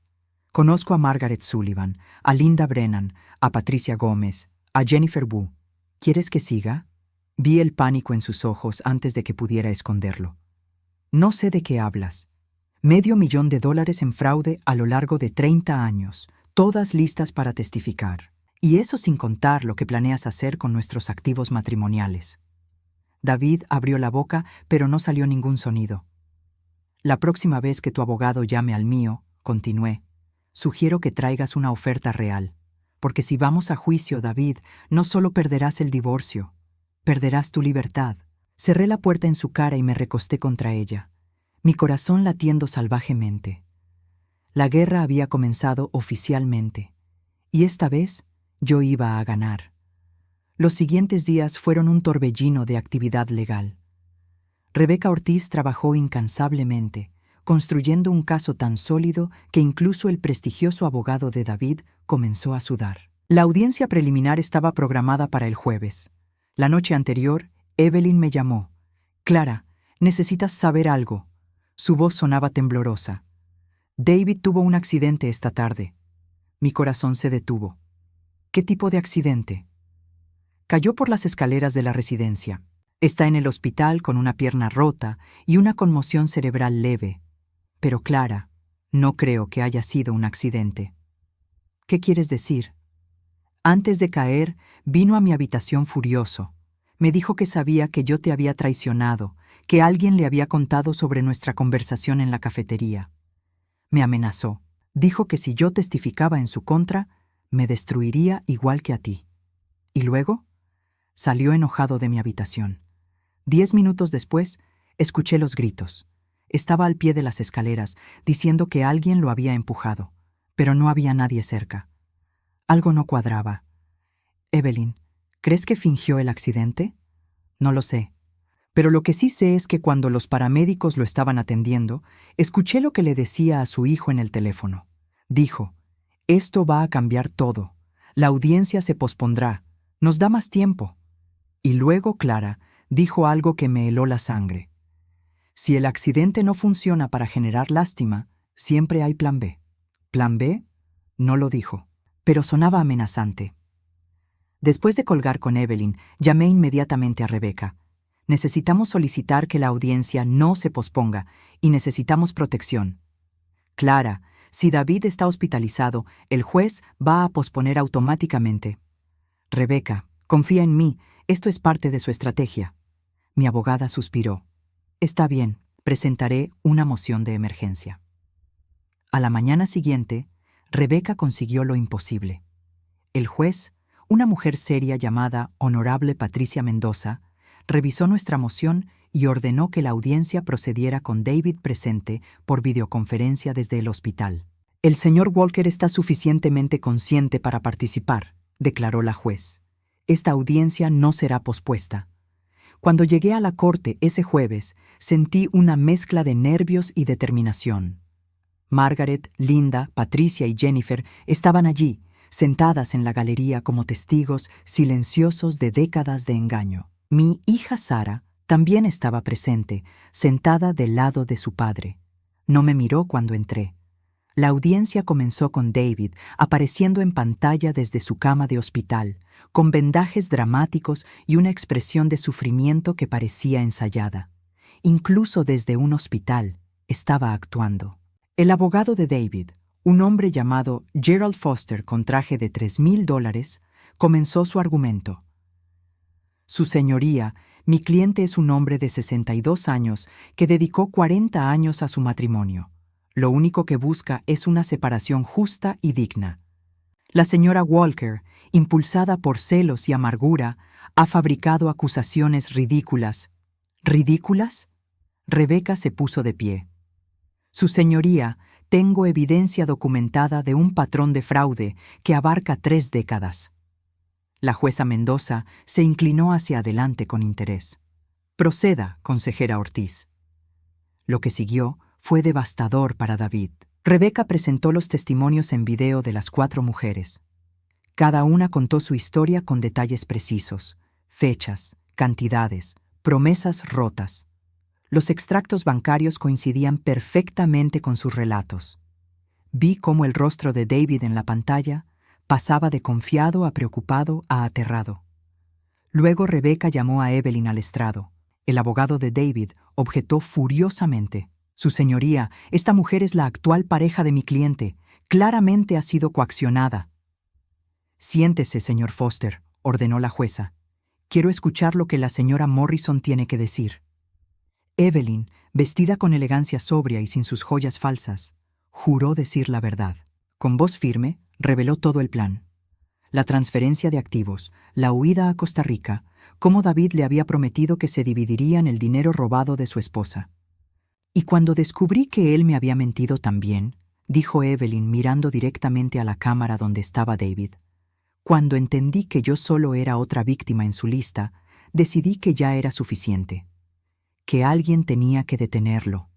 Conozco a Margaret Sullivan, a Linda Brennan, a Patricia Gómez, a Jennifer Wu. ¿Quieres que siga? Vi el pánico en sus ojos antes de que pudiera esconderlo. No sé de qué hablas. $500,000 en fraude a lo largo de 30 años, todas listas para testificar. Y eso sin contar lo que planeas hacer con nuestros activos matrimoniales. David abrió la boca, pero no salió ningún sonido. La próxima vez que tu abogado llame al mío, continué, sugiero que traigas una oferta real. Porque si vamos a juicio, David, no solo perderás el divorcio, perderás tu libertad. Cerré la puerta en su cara y me recosté contra ella, mi corazón latiendo salvajemente. La guerra había comenzado oficialmente, y esta vez yo iba a ganar. Los siguientes días fueron un torbellino de actividad legal. Rebeca Ortiz trabajó incansablemente, construyendo un caso tan sólido que incluso el prestigioso abogado de David comenzó a sudar. La audiencia preliminar estaba programada para el jueves. La noche anterior, Evelyn me llamó. «Clara, necesitas saber algo». Su voz sonaba temblorosa. «David tuvo un accidente esta tarde». Mi corazón se detuvo. «¿Qué tipo de accidente?». «Cayó por las escaleras de la residencia. Está en el hospital con una pierna rota y una conmoción cerebral leve. Pero Clara, no creo que haya sido un accidente». «¿Qué quieres decir?». «Antes de caer, vino a mi habitación furioso. Me dijo que sabía que yo te había traicionado, que alguien le había contado sobre nuestra conversación en la cafetería. Me amenazó. Dijo que si yo testificaba en su contra, me destruiría igual que a ti. Y luego, salió enojado de mi habitación. 10 minutos después, escuché los gritos. Estaba al pie de las escaleras, diciendo que alguien lo había empujado, pero no había nadie cerca. Algo no cuadraba. «Evelyn, ¿crees que fingió el accidente?». «No lo sé. Pero lo que sí sé es que cuando los paramédicos lo estaban atendiendo, escuché lo que le decía a su hijo en el teléfono. Dijo, «Esto va a cambiar todo. La audiencia se pospondrá. Nos da más tiempo». Y luego Clara dijo algo que me heló la sangre. «Si el accidente no funciona para generar lástima, siempre hay plan B». ¿Plan B? No lo dijo, pero sonaba amenazante. Después de colgar con Evelyn, llamé inmediatamente a Rebeca. «Necesitamos solicitar que la audiencia no se posponga y necesitamos protección». «Clara, si David está hospitalizado, el juez va a posponer automáticamente». «Rebeca, confía en mí, esto es parte de su estrategia». Mi abogada suspiró. «Está bien, presentaré una moción de emergencia». A la mañana siguiente, Rebeca consiguió lo imposible. El juez, una mujer seria llamada Honorable Patricia Mendoza, revisó nuestra moción y ordenó que la audiencia procediera con David presente por videoconferencia desde el hospital. «El señor Walker está suficientemente consciente para participar», declaró la juez. Esta audiencia no será pospuesta. Cuando llegué a la corte ese jueves, sentí una mezcla de nervios y determinación. Margaret, Linda, Patricia y Jennifer estaban allí, sentadas en la galería como testigos silenciosos de décadas de engaño. Mi hija Sara también estaba presente, sentada del lado de su padre. No me miró cuando entré. La audiencia comenzó con David apareciendo en pantalla desde su cama de hospital, con vendajes dramáticos y una expresión de sufrimiento que parecía ensayada. Incluso desde un hospital estaba actuando. El abogado de David, un hombre llamado Gerald Foster con traje de $3,000, comenzó su argumento. Su señoría, mi cliente es un hombre de 62 años que dedicó 40 años a su matrimonio. Lo único que busca es una separación justa y digna. La señora Walker, impulsada por celos y amargura, ha fabricado acusaciones ridículas. ¿Ridículas? Rebeca se puso de pie. Su señoría, tengo evidencia documentada de un patrón de fraude que abarca 3 décadas. La jueza Mendoza se inclinó hacia adelante con interés. Proceda, consejera Ortiz. Lo que siguió fue devastador para David. Rebeca presentó los testimonios en video de las 4 mujeres. Cada una contó su historia con detalles precisos, fechas, cantidades, promesas rotas. Los extractos bancarios coincidían perfectamente con sus relatos. Vi cómo el rostro de David en la pantalla pasaba de confiado a preocupado a aterrado. Luego Rebeca llamó a Evelyn al estrado. El abogado de David objetó furiosamente. Su señoría, esta mujer es la actual pareja de mi cliente. Claramente ha sido coaccionada. Siéntese, señor Foster, ordenó la jueza. Quiero escuchar lo que la señora Morrison tiene que decir. Evelyn, vestida con elegancia sobria y sin sus joyas falsas, juró decir la verdad. Con voz firme, reveló todo el plan. La transferencia de activos, la huida a Costa Rica, cómo David le había prometido que se dividirían el dinero robado de su esposa. Y cuando descubrí que él me había mentido también, dijo Evelyn mirando directamente a la cámara donde estaba David. Cuando entendí que yo solo era otra víctima en su lista, decidí que ya era suficiente. Que alguien tenía que detenerlo.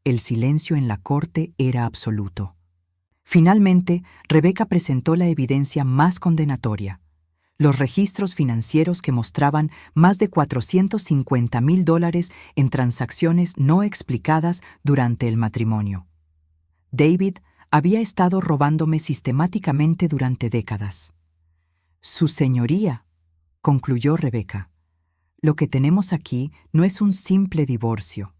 El silencio en la corte era absoluto. Finalmente, Rebeca presentó la evidencia más condenatoria. Los registros financieros que mostraban más de $450,000 en transacciones no explicadas durante el matrimonio. David había estado robándome sistemáticamente durante décadas. Su señoría, concluyó Rebeca. Lo que tenemos aquí no es un simple divorcio.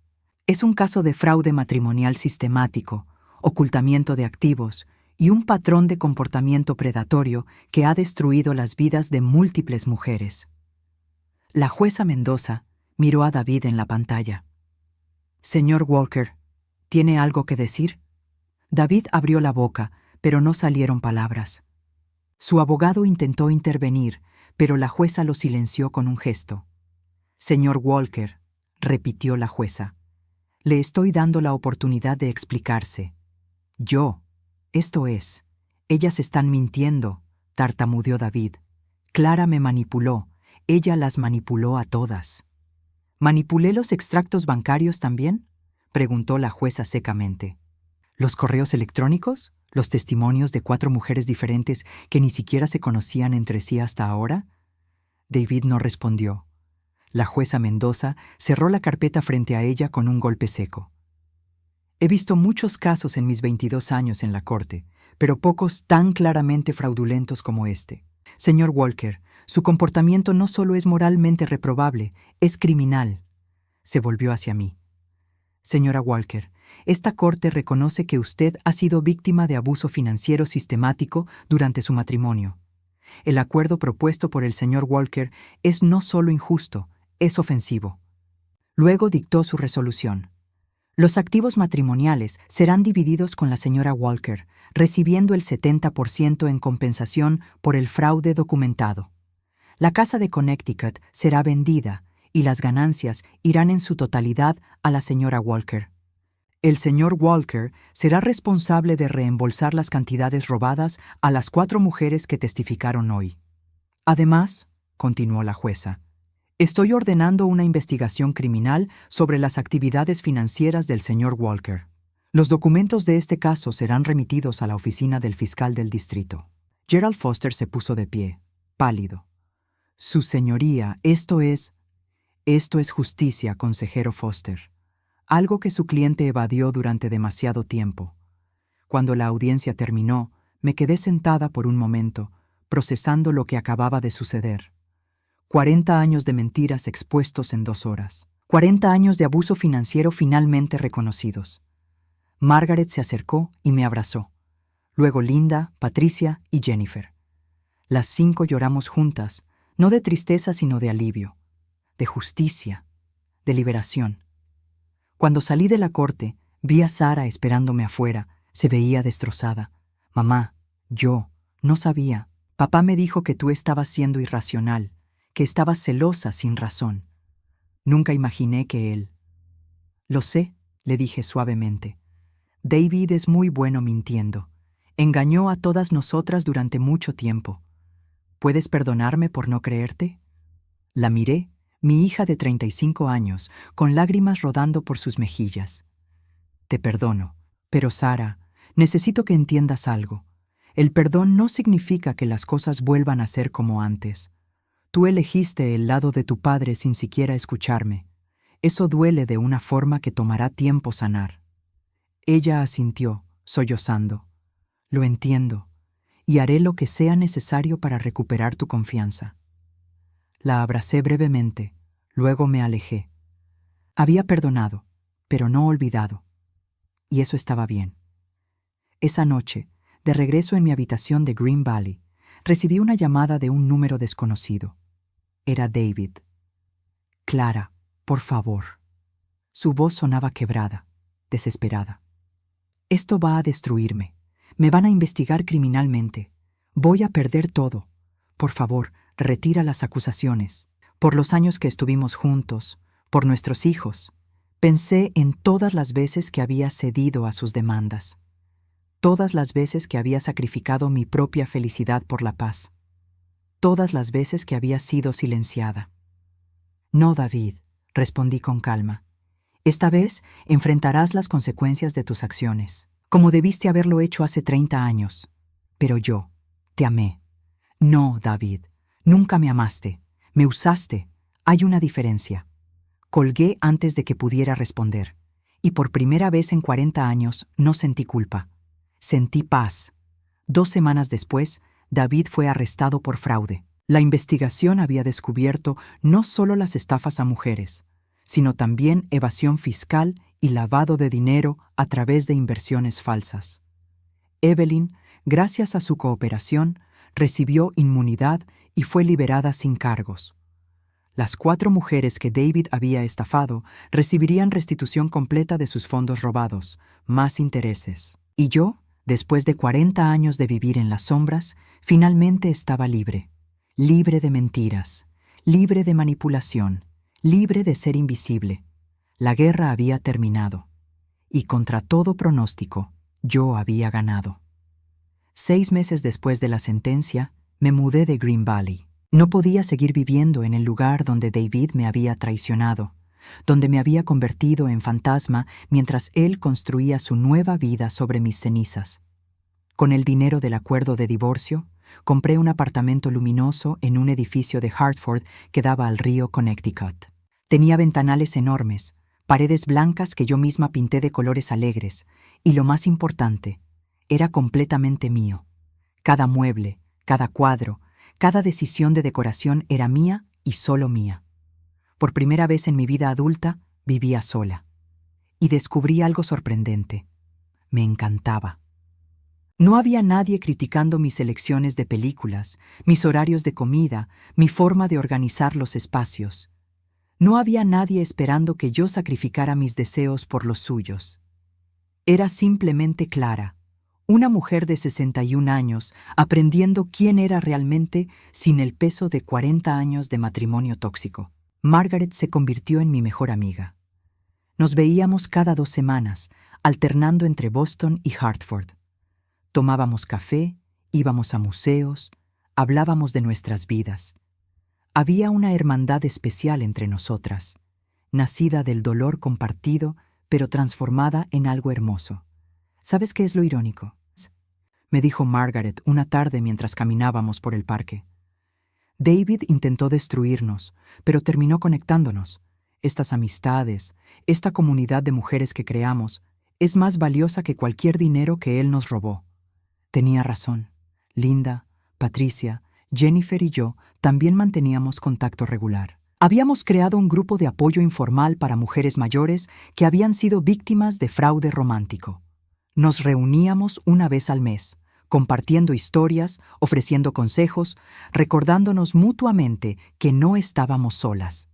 Es un caso de fraude matrimonial sistemático, ocultamiento de activos y un patrón de comportamiento predatorio que ha destruido las vidas de múltiples mujeres. La jueza Mendoza miró a David en la pantalla. Señor Walker, ¿tiene algo que decir? David abrió la boca, pero no salieron palabras. Su abogado intentó intervenir, pero la jueza lo silenció con un gesto. Señor Walker, repitió la jueza, le estoy dando la oportunidad de explicarse. Ellas están mintiendo, tartamudeó David. Clara me manipuló, ella las manipuló a todas. ¿Manipulé los extractos bancarios también?, preguntó la jueza secamente. ¿Los correos electrónicos? ¿Los testimonios de 4 mujeres diferentes que ni siquiera se conocían entre sí hasta ahora? David no respondió. La jueza Mendoza cerró la carpeta frente a ella con un golpe seco. He visto muchos casos en mis 22 años en la corte, pero pocos tan claramente fraudulentos como este. Señor Walker, su comportamiento no solo es moralmente reprobable, es criminal. Se volvió hacia mí. Señora Walker, esta corte reconoce que usted ha sido víctima de abuso financiero sistemático durante su matrimonio. El acuerdo propuesto por el señor Walker es no solo injusto, es ofensivo. Luego dictó su resolución. Los activos matrimoniales serán divididos con la señora Walker, recibiendo el 70% en compensación por el fraude documentado. La casa de Connecticut será vendida y las ganancias irán en su totalidad a la señora Walker. El señor Walker será responsable de reembolsar las cantidades robadas a las 4 mujeres que testificaron hoy. Además, continuó la jueza, estoy ordenando una investigación criminal sobre las actividades financieras del señor Walker. Los documentos de este caso serán remitidos a la oficina del fiscal del distrito. Gerald Foster se puso de pie, pálido. Su señoría, esto es justicia, consejero Foster. Algo que su cliente evadió durante demasiado tiempo. Cuando la audiencia terminó, me quedé sentada por un momento, procesando lo que acababa de suceder. 40 años de mentiras expuestos en 2 horas. 40 años de abuso financiero finalmente reconocidos. Margaret se acercó y me abrazó. Luego Linda, Patricia y Jennifer. Las 5 lloramos juntas, no de tristeza sino de alivio, de justicia, de liberación. Cuando salí de la corte, vi a Sara esperándome afuera. Se veía destrozada. Mamá, yo, no sabía. Papá me dijo que tú estabas siendo irracional, que estabas celosa sin razón. Nunca imaginé que él... Lo sé, le dije suavemente. David es muy bueno mintiendo. Engañó a todas nosotras durante mucho tiempo. ¿Puedes perdonarme por no creerte? La miré, mi hija de 35 años, con lágrimas rodando por sus mejillas. Te perdono, pero Sara, necesito que entiendas algo. El perdón no significa que las cosas vuelvan a ser como antes. Tú elegiste el lado de tu padre sin siquiera escucharme. Eso duele de una forma que tomará tiempo sanar. Ella asintió, sollozando. Lo entiendo, y haré lo que sea necesario para recuperar tu confianza. La abracé brevemente, luego me alejé. Había perdonado, pero no olvidado. Y eso estaba bien. Esa noche, de regreso en mi habitación de Green Valley, recibí una llamada de un número desconocido. Era David. Clara, por favor. Su voz sonaba quebrada, desesperada. Esto va a destruirme. Me van a investigar criminalmente. Voy a perder todo. Por favor, retira las acusaciones. Por los años que estuvimos juntos, por nuestros hijos. Pensé en todas las veces que había cedido a sus demandas. Todas las veces que había sacrificado mi propia felicidad por la paz. Todas las veces que había sido silenciada. No, David, respondí con calma. Esta vez enfrentarás las consecuencias de tus acciones, como debiste haberlo hecho hace 30 años. Pero yo te amé. No, David, nunca me amaste. Me usaste. Hay una diferencia. Colgué antes de que pudiera responder, y por primera vez en 40 años no sentí culpa. Sentí paz. 2 semanas después, David fue arrestado por fraude. La investigación había descubierto no solo las estafas a mujeres, sino también evasión fiscal y lavado de dinero a través de inversiones falsas. Evelyn, gracias a su cooperación, recibió inmunidad y fue liberada sin cargos. Las 4 mujeres que David había estafado recibirían restitución completa de sus fondos robados, más intereses. Y yo, después de 40 años de vivir en las sombras, finalmente estaba libre. Libre de mentiras, libre de manipulación, libre de ser invisible. La guerra había terminado. Y contra todo pronóstico, yo había ganado. 6 meses después de la sentencia, me mudé de Green Valley. No podía seguir viviendo en el lugar donde David me había traicionado, donde me había convertido en fantasma mientras él construía su nueva vida sobre mis cenizas. Con el dinero del acuerdo de divorcio, compré un apartamento luminoso en un edificio de Hartford que daba al río Connecticut. Tenía ventanales enormes, paredes blancas que yo misma pinté de colores alegres, y lo más importante, era completamente mío. Cada mueble, cada cuadro, cada decisión de decoración era mía y solo mía. Por primera vez en mi vida adulta, vivía sola. Y descubrí algo sorprendente. Me encantaba. No había nadie criticando mis elecciones de películas, mis horarios de comida, mi forma de organizar los espacios. No había nadie esperando que yo sacrificara mis deseos por los suyos. Era simplemente Clara, una mujer de 61 años, aprendiendo quién era realmente sin el peso de 40 años de matrimonio tóxico. Margaret se convirtió en mi mejor amiga. Nos veíamos cada 2 semanas, alternando entre Boston y Hartford. Tomábamos café, íbamos a museos, Hablábamos de nuestras vidas. Había una hermandad especial entre nosotras, nacida del dolor compartido, pero transformada en algo hermoso. ¿Sabes qué es lo irónico? Me dijo Margaret una tarde mientras caminábamos por el parque. David intentó destruirnos, pero terminó conectándonos. Estas amistades, esta comunidad de mujeres que creamos, es más valiosa que cualquier dinero que él nos robó. Tenía razón. Linda, Patricia, Jennifer y yo también manteníamos contacto regular. Habíamos creado un grupo de apoyo informal para mujeres mayores que habían sido víctimas de fraude romántico. Nos reuníamos una vez al mes, compartiendo historias, ofreciendo consejos, recordándonos mutuamente que no estábamos solas.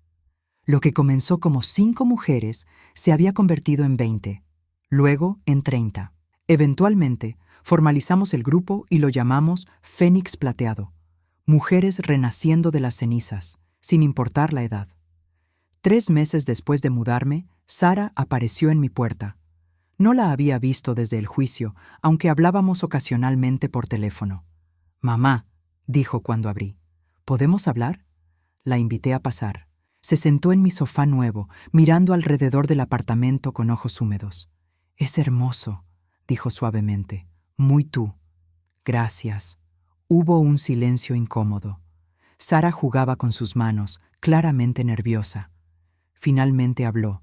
Lo que comenzó como 5 mujeres se había convertido en 20, luego en 30. Eventualmente, formalizamos el grupo y lo llamamos Fénix Plateado, mujeres renaciendo de las cenizas, sin importar la edad. 3 meses después de mudarme, Sara apareció en mi puerta. No la había visto desde el juicio, aunque hablábamos ocasionalmente por teléfono. «Mamá», dijo cuando abrí, «¿podemos hablar?» La invité a pasar. Se sentó en mi sofá nuevo, mirando alrededor del apartamento con ojos húmedos. «Es hermoso», dijo suavemente. «Muy tú». «Gracias». Hubo un silencio incómodo. Sara jugaba con sus manos, claramente nerviosa. Finalmente habló.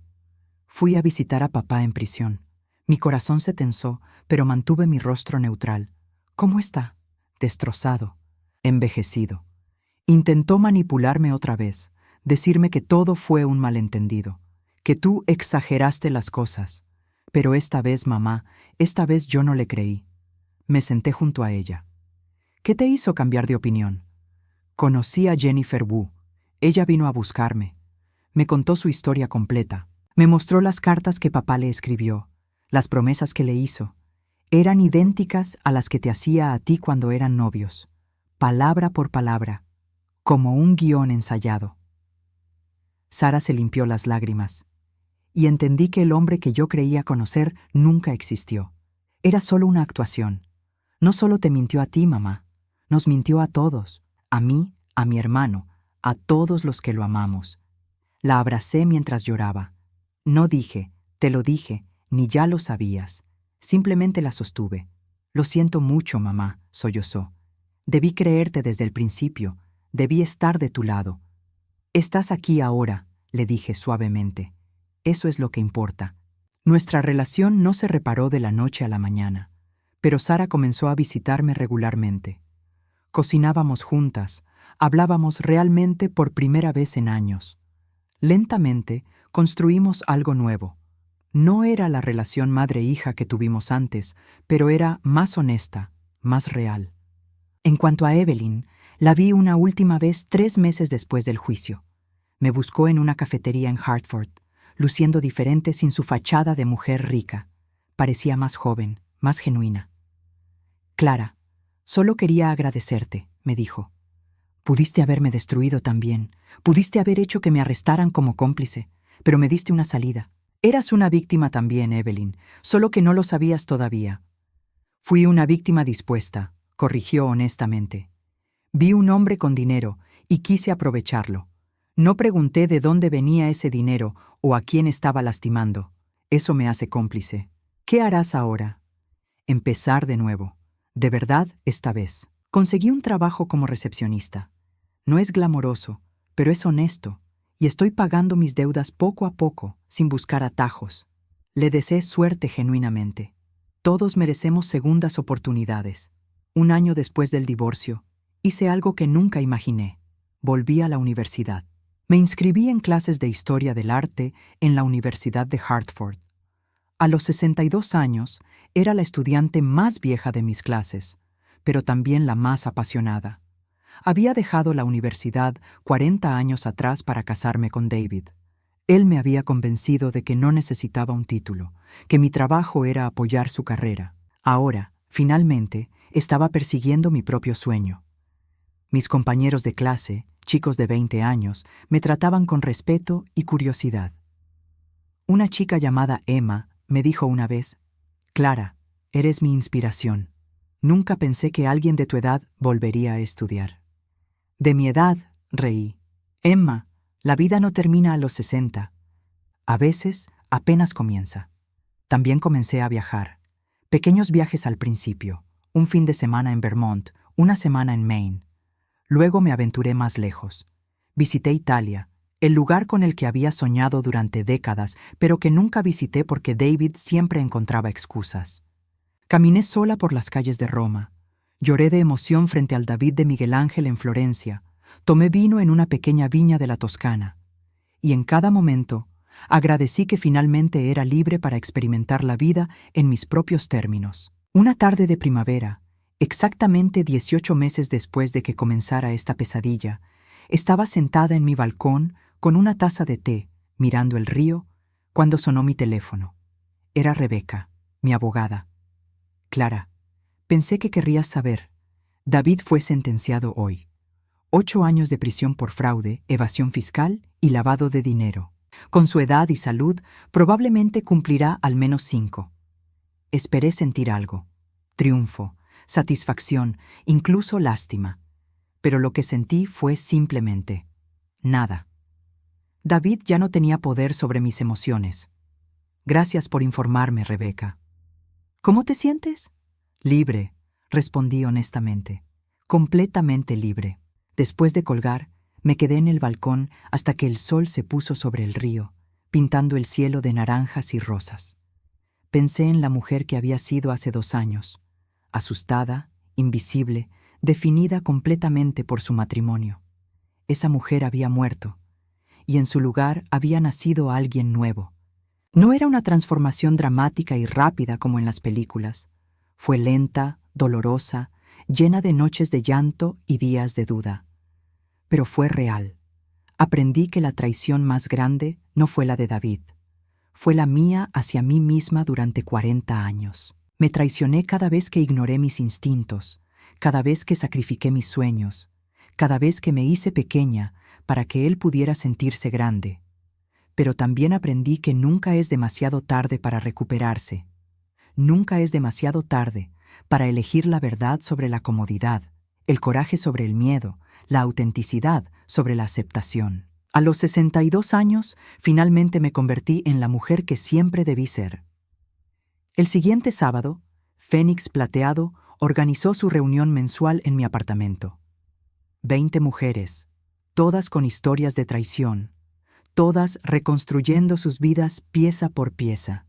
«Fui a visitar a papá en prisión. Mi corazón se tensó, pero mantuve mi rostro neutral. ¿Cómo está?» «Destrozado. Envejecido. Intentó manipularme otra vez, decirme que todo fue un malentendido, que tú exageraste las cosas. Pero esta vez, mamá, esta vez yo no le creí». Me senté junto a ella. «¿Qué te hizo cambiar de opinión?» «Conocí a Jennifer Wu. Ella vino a buscarme. Me contó su historia completa. Me mostró las cartas que papá le escribió, las promesas que le hizo. Eran idénticas a las que te hacía a ti cuando eran novios, palabra por palabra, como un guión ensayado». Sara se limpió las lágrimas. Y entendí que el hombre que yo creía conocer nunca existió. Era solo una actuación. No solo te mintió a ti, mamá. Nos mintió a todos. A mí, a mi hermano, a todos los que lo amamos. La abracé mientras lloraba. No dije, te lo dije, ni ya lo sabías. Simplemente la sostuve. «Lo siento mucho, mamá», sollozó. «Debí creerte desde el principio. Debí estar de tu lado». «Estás aquí ahora», le dije suavemente. «Eso es lo que importa». Nuestra relación no se reparó de la noche a la mañana, pero Sara comenzó a visitarme regularmente. Cocinábamos juntas, hablábamos realmente por primera vez en años. Lentamente construimos algo nuevo. No era la relación madre-hija que tuvimos antes, pero era más honesta, más real. En cuanto a Evelyn, la vi una última vez 3 meses después del juicio. Me buscó en una cafetería en Hartford, luciendo diferente sin su fachada de mujer rica. Parecía más joven, más genuina. «Clara, solo quería agradecerte», me dijo. «Pudiste haberme destruido también. Pudiste haber hecho que me arrestaran como cómplice, pero me diste una salida. Eras una víctima también, Evelyn, solo que no lo sabías todavía». «Fui una víctima dispuesta», corrigió honestamente. «Vi un hombre con dinero y quise aprovecharlo. No pregunté de dónde venía ese dinero o a quién estaba lastimando. Eso me hace cómplice. ¿Qué harás ahora?» «Empezar de nuevo. De verdad, esta vez. Conseguí un trabajo como recepcionista. No es glamoroso, pero es honesto, y estoy pagando mis deudas poco a poco, sin buscar atajos». Le deseé suerte genuinamente. Todos merecemos segundas oportunidades. 1 año después del divorcio, hice algo que nunca imaginé. Volví a la universidad. Me inscribí en clases de historia del arte en la Universidad de Hartford. A los 62 años, era la estudiante más vieja de mis clases, pero también la más apasionada. Había dejado la universidad 40 años atrás para casarme con David. Él me había convencido de que no necesitaba un título, que mi trabajo era apoyar su carrera. Ahora, finalmente, estaba persiguiendo mi propio sueño. Mis compañeros de clase, chicos de 20 años, me trataban con respeto y curiosidad. Una chica llamada Emma me dijo una vez: «Clara, eres mi inspiración». Nunca pensé que alguien de tu edad volvería a estudiar. De mi edad, reí. Emma, la vida no termina a los 60. A veces, apenas comienza. También comencé a viajar. Pequeños viajes al principio, un fin de semana en Vermont, una semana en Maine. Luego me aventuré más lejos. Visité Italia, el lugar con el que había soñado durante décadas, pero que nunca visité porque David siempre encontraba excusas. Caminé sola por las calles de Roma. Lloré de emoción frente al David de Miguel Ángel en Florencia. Tomé vino en una pequeña viña de la Toscana. Y en cada momento, agradecí que finalmente era libre para experimentar la vida en mis propios términos. Una tarde de primavera, exactamente 18 meses después de que comenzara esta pesadilla, estaba sentada en mi balcón con una taza de té, mirando el río, cuando sonó mi teléfono. Era Rebeca, mi abogada. Clara, pensé que querrías saber. David fue sentenciado hoy. 8 años de prisión por fraude, evasión fiscal y lavado de dinero. Con su edad y salud, probablemente cumplirá al menos 5. Esperé sentir algo. Triunfo, satisfacción, incluso lástima. Pero lo que sentí fue simplemente nada. David ya no tenía poder sobre mis emociones. Gracias por informarme, Rebeca. ¿Cómo te sientes? Libre, respondí honestamente. Completamente libre. Después de colgar, me quedé en el balcón hasta que el sol se puso sobre el río, pintando el cielo de naranjas y rosas. Pensé en la mujer que había sido hace 2 años, asustada, invisible, definida completamente por su matrimonio. Esa mujer había muerto, y en su lugar había nacido alguien nuevo. No era una transformación dramática y rápida como en las películas. Fue lenta, dolorosa, llena de noches de llanto y días de duda. Pero fue real. Aprendí que la traición más grande no fue la de David. Fue la mía hacia mí misma durante 40 años. Me traicioné cada vez que ignoré mis instintos, cada vez que sacrifiqué mis sueños, cada vez que me hice pequeña para que él pudiera sentirse grande. Pero también aprendí que nunca es demasiado tarde para recuperarse. Nunca es demasiado tarde para elegir la verdad sobre la comodidad, el coraje sobre el miedo, la autenticidad sobre la aceptación. A los 62 años, finalmente me convertí en la mujer que siempre debí ser. El siguiente sábado, Fénix Plateado organizó su reunión mensual en mi apartamento. 20 mujeres, todas con historias de traición, todas reconstruyendo sus vidas pieza por pieza.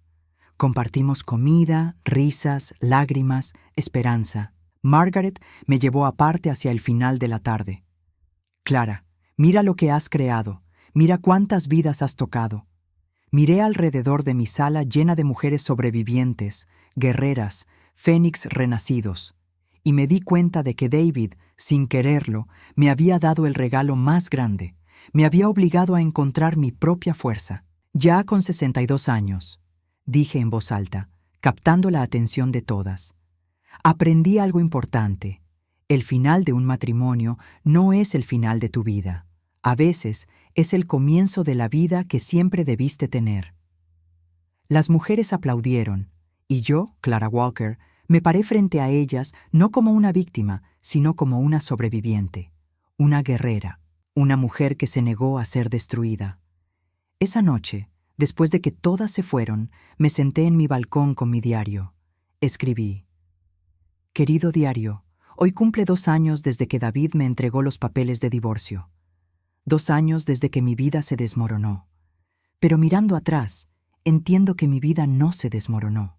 Compartimos comida, risas, lágrimas, esperanza. Margaret me llevó aparte hacia el final de la tarde. Clara, mira lo que has creado, mira cuántas vidas has tocado. Miré alrededor de mi sala llena de mujeres sobrevivientes, guerreras, fénix renacidos, y me di cuenta de que David, sin quererlo, me había dado el regalo más grande. Me había obligado a encontrar mi propia fuerza. Ya con 62 años, dije en voz alta, captando la atención de todas. Aprendí algo importante. El final de un matrimonio no es el final de tu vida. A veces es el comienzo de la vida que siempre debiste tener. Las mujeres aplaudieron, y yo, Clara Walker, me paré frente a ellas no como una víctima, sino como una sobreviviente, una guerrera, una mujer que se negó a ser destruida. Esa noche, después de que todas se fueron, me senté en mi balcón con mi diario. Escribí: Querido diario, hoy cumple 2 años desde que David me entregó los papeles de divorcio. 2 años desde que mi vida se desmoronó. Pero mirando atrás, entiendo que mi vida no se desmoronó.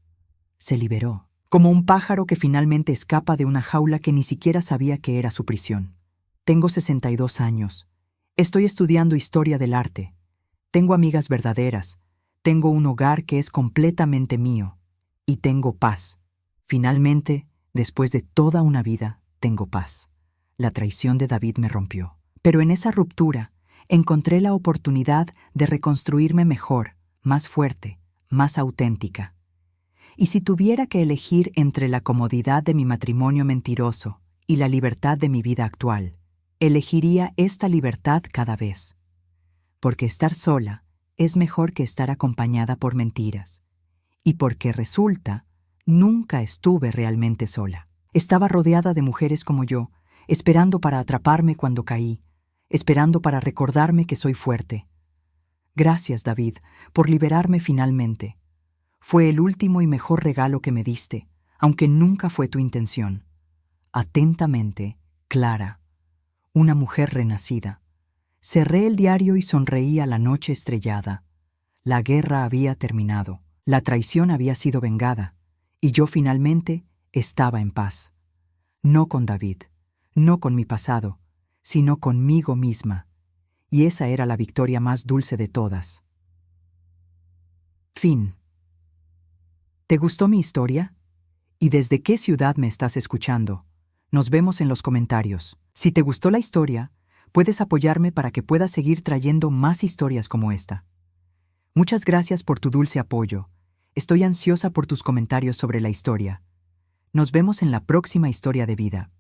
Se liberó, como un pájaro que finalmente escapa de una jaula que ni siquiera sabía que era su prisión. Tengo 62 años. Estoy estudiando historia del arte. Tengo amigas verdaderas. Tengo un hogar que es completamente mío. Y tengo paz. Finalmente, después de toda una vida, tengo paz. La traición de David me rompió. Pero en esa ruptura, encontré la oportunidad de reconstruirme mejor, más fuerte, más auténtica. Y si tuviera que elegir entre la comodidad de mi matrimonio mentiroso y la libertad de mi vida actual, elegiría esta libertad cada vez. Porque estar sola es mejor que estar acompañada por mentiras. Y porque resulta, nunca estuve realmente sola. Estaba rodeada de mujeres como yo, esperando para atraparme cuando caí, esperando para recordarme que soy fuerte. Gracias, David, por liberarme finalmente. Fue el último y mejor regalo que me diste, aunque nunca fue tu intención. Atentamente, Clara, una mujer renacida. Cerré el diario y sonreí a la noche estrellada. La guerra había terminado, la traición había sido vengada, y yo finalmente estaba en paz. No con David, no con mi pasado, sino conmigo misma. Y esa era la victoria más dulce de todas. Fin. ¿Te gustó mi historia? ¿Y desde qué ciudad me estás escuchando? Nos vemos en los comentarios. Si te gustó la historia, puedes apoyarme para que pueda seguir trayendo más historias como esta. Muchas gracias por tu dulce apoyo. Estoy ansiosa por tus comentarios sobre la historia. Nos vemos en la próxima historia de vida.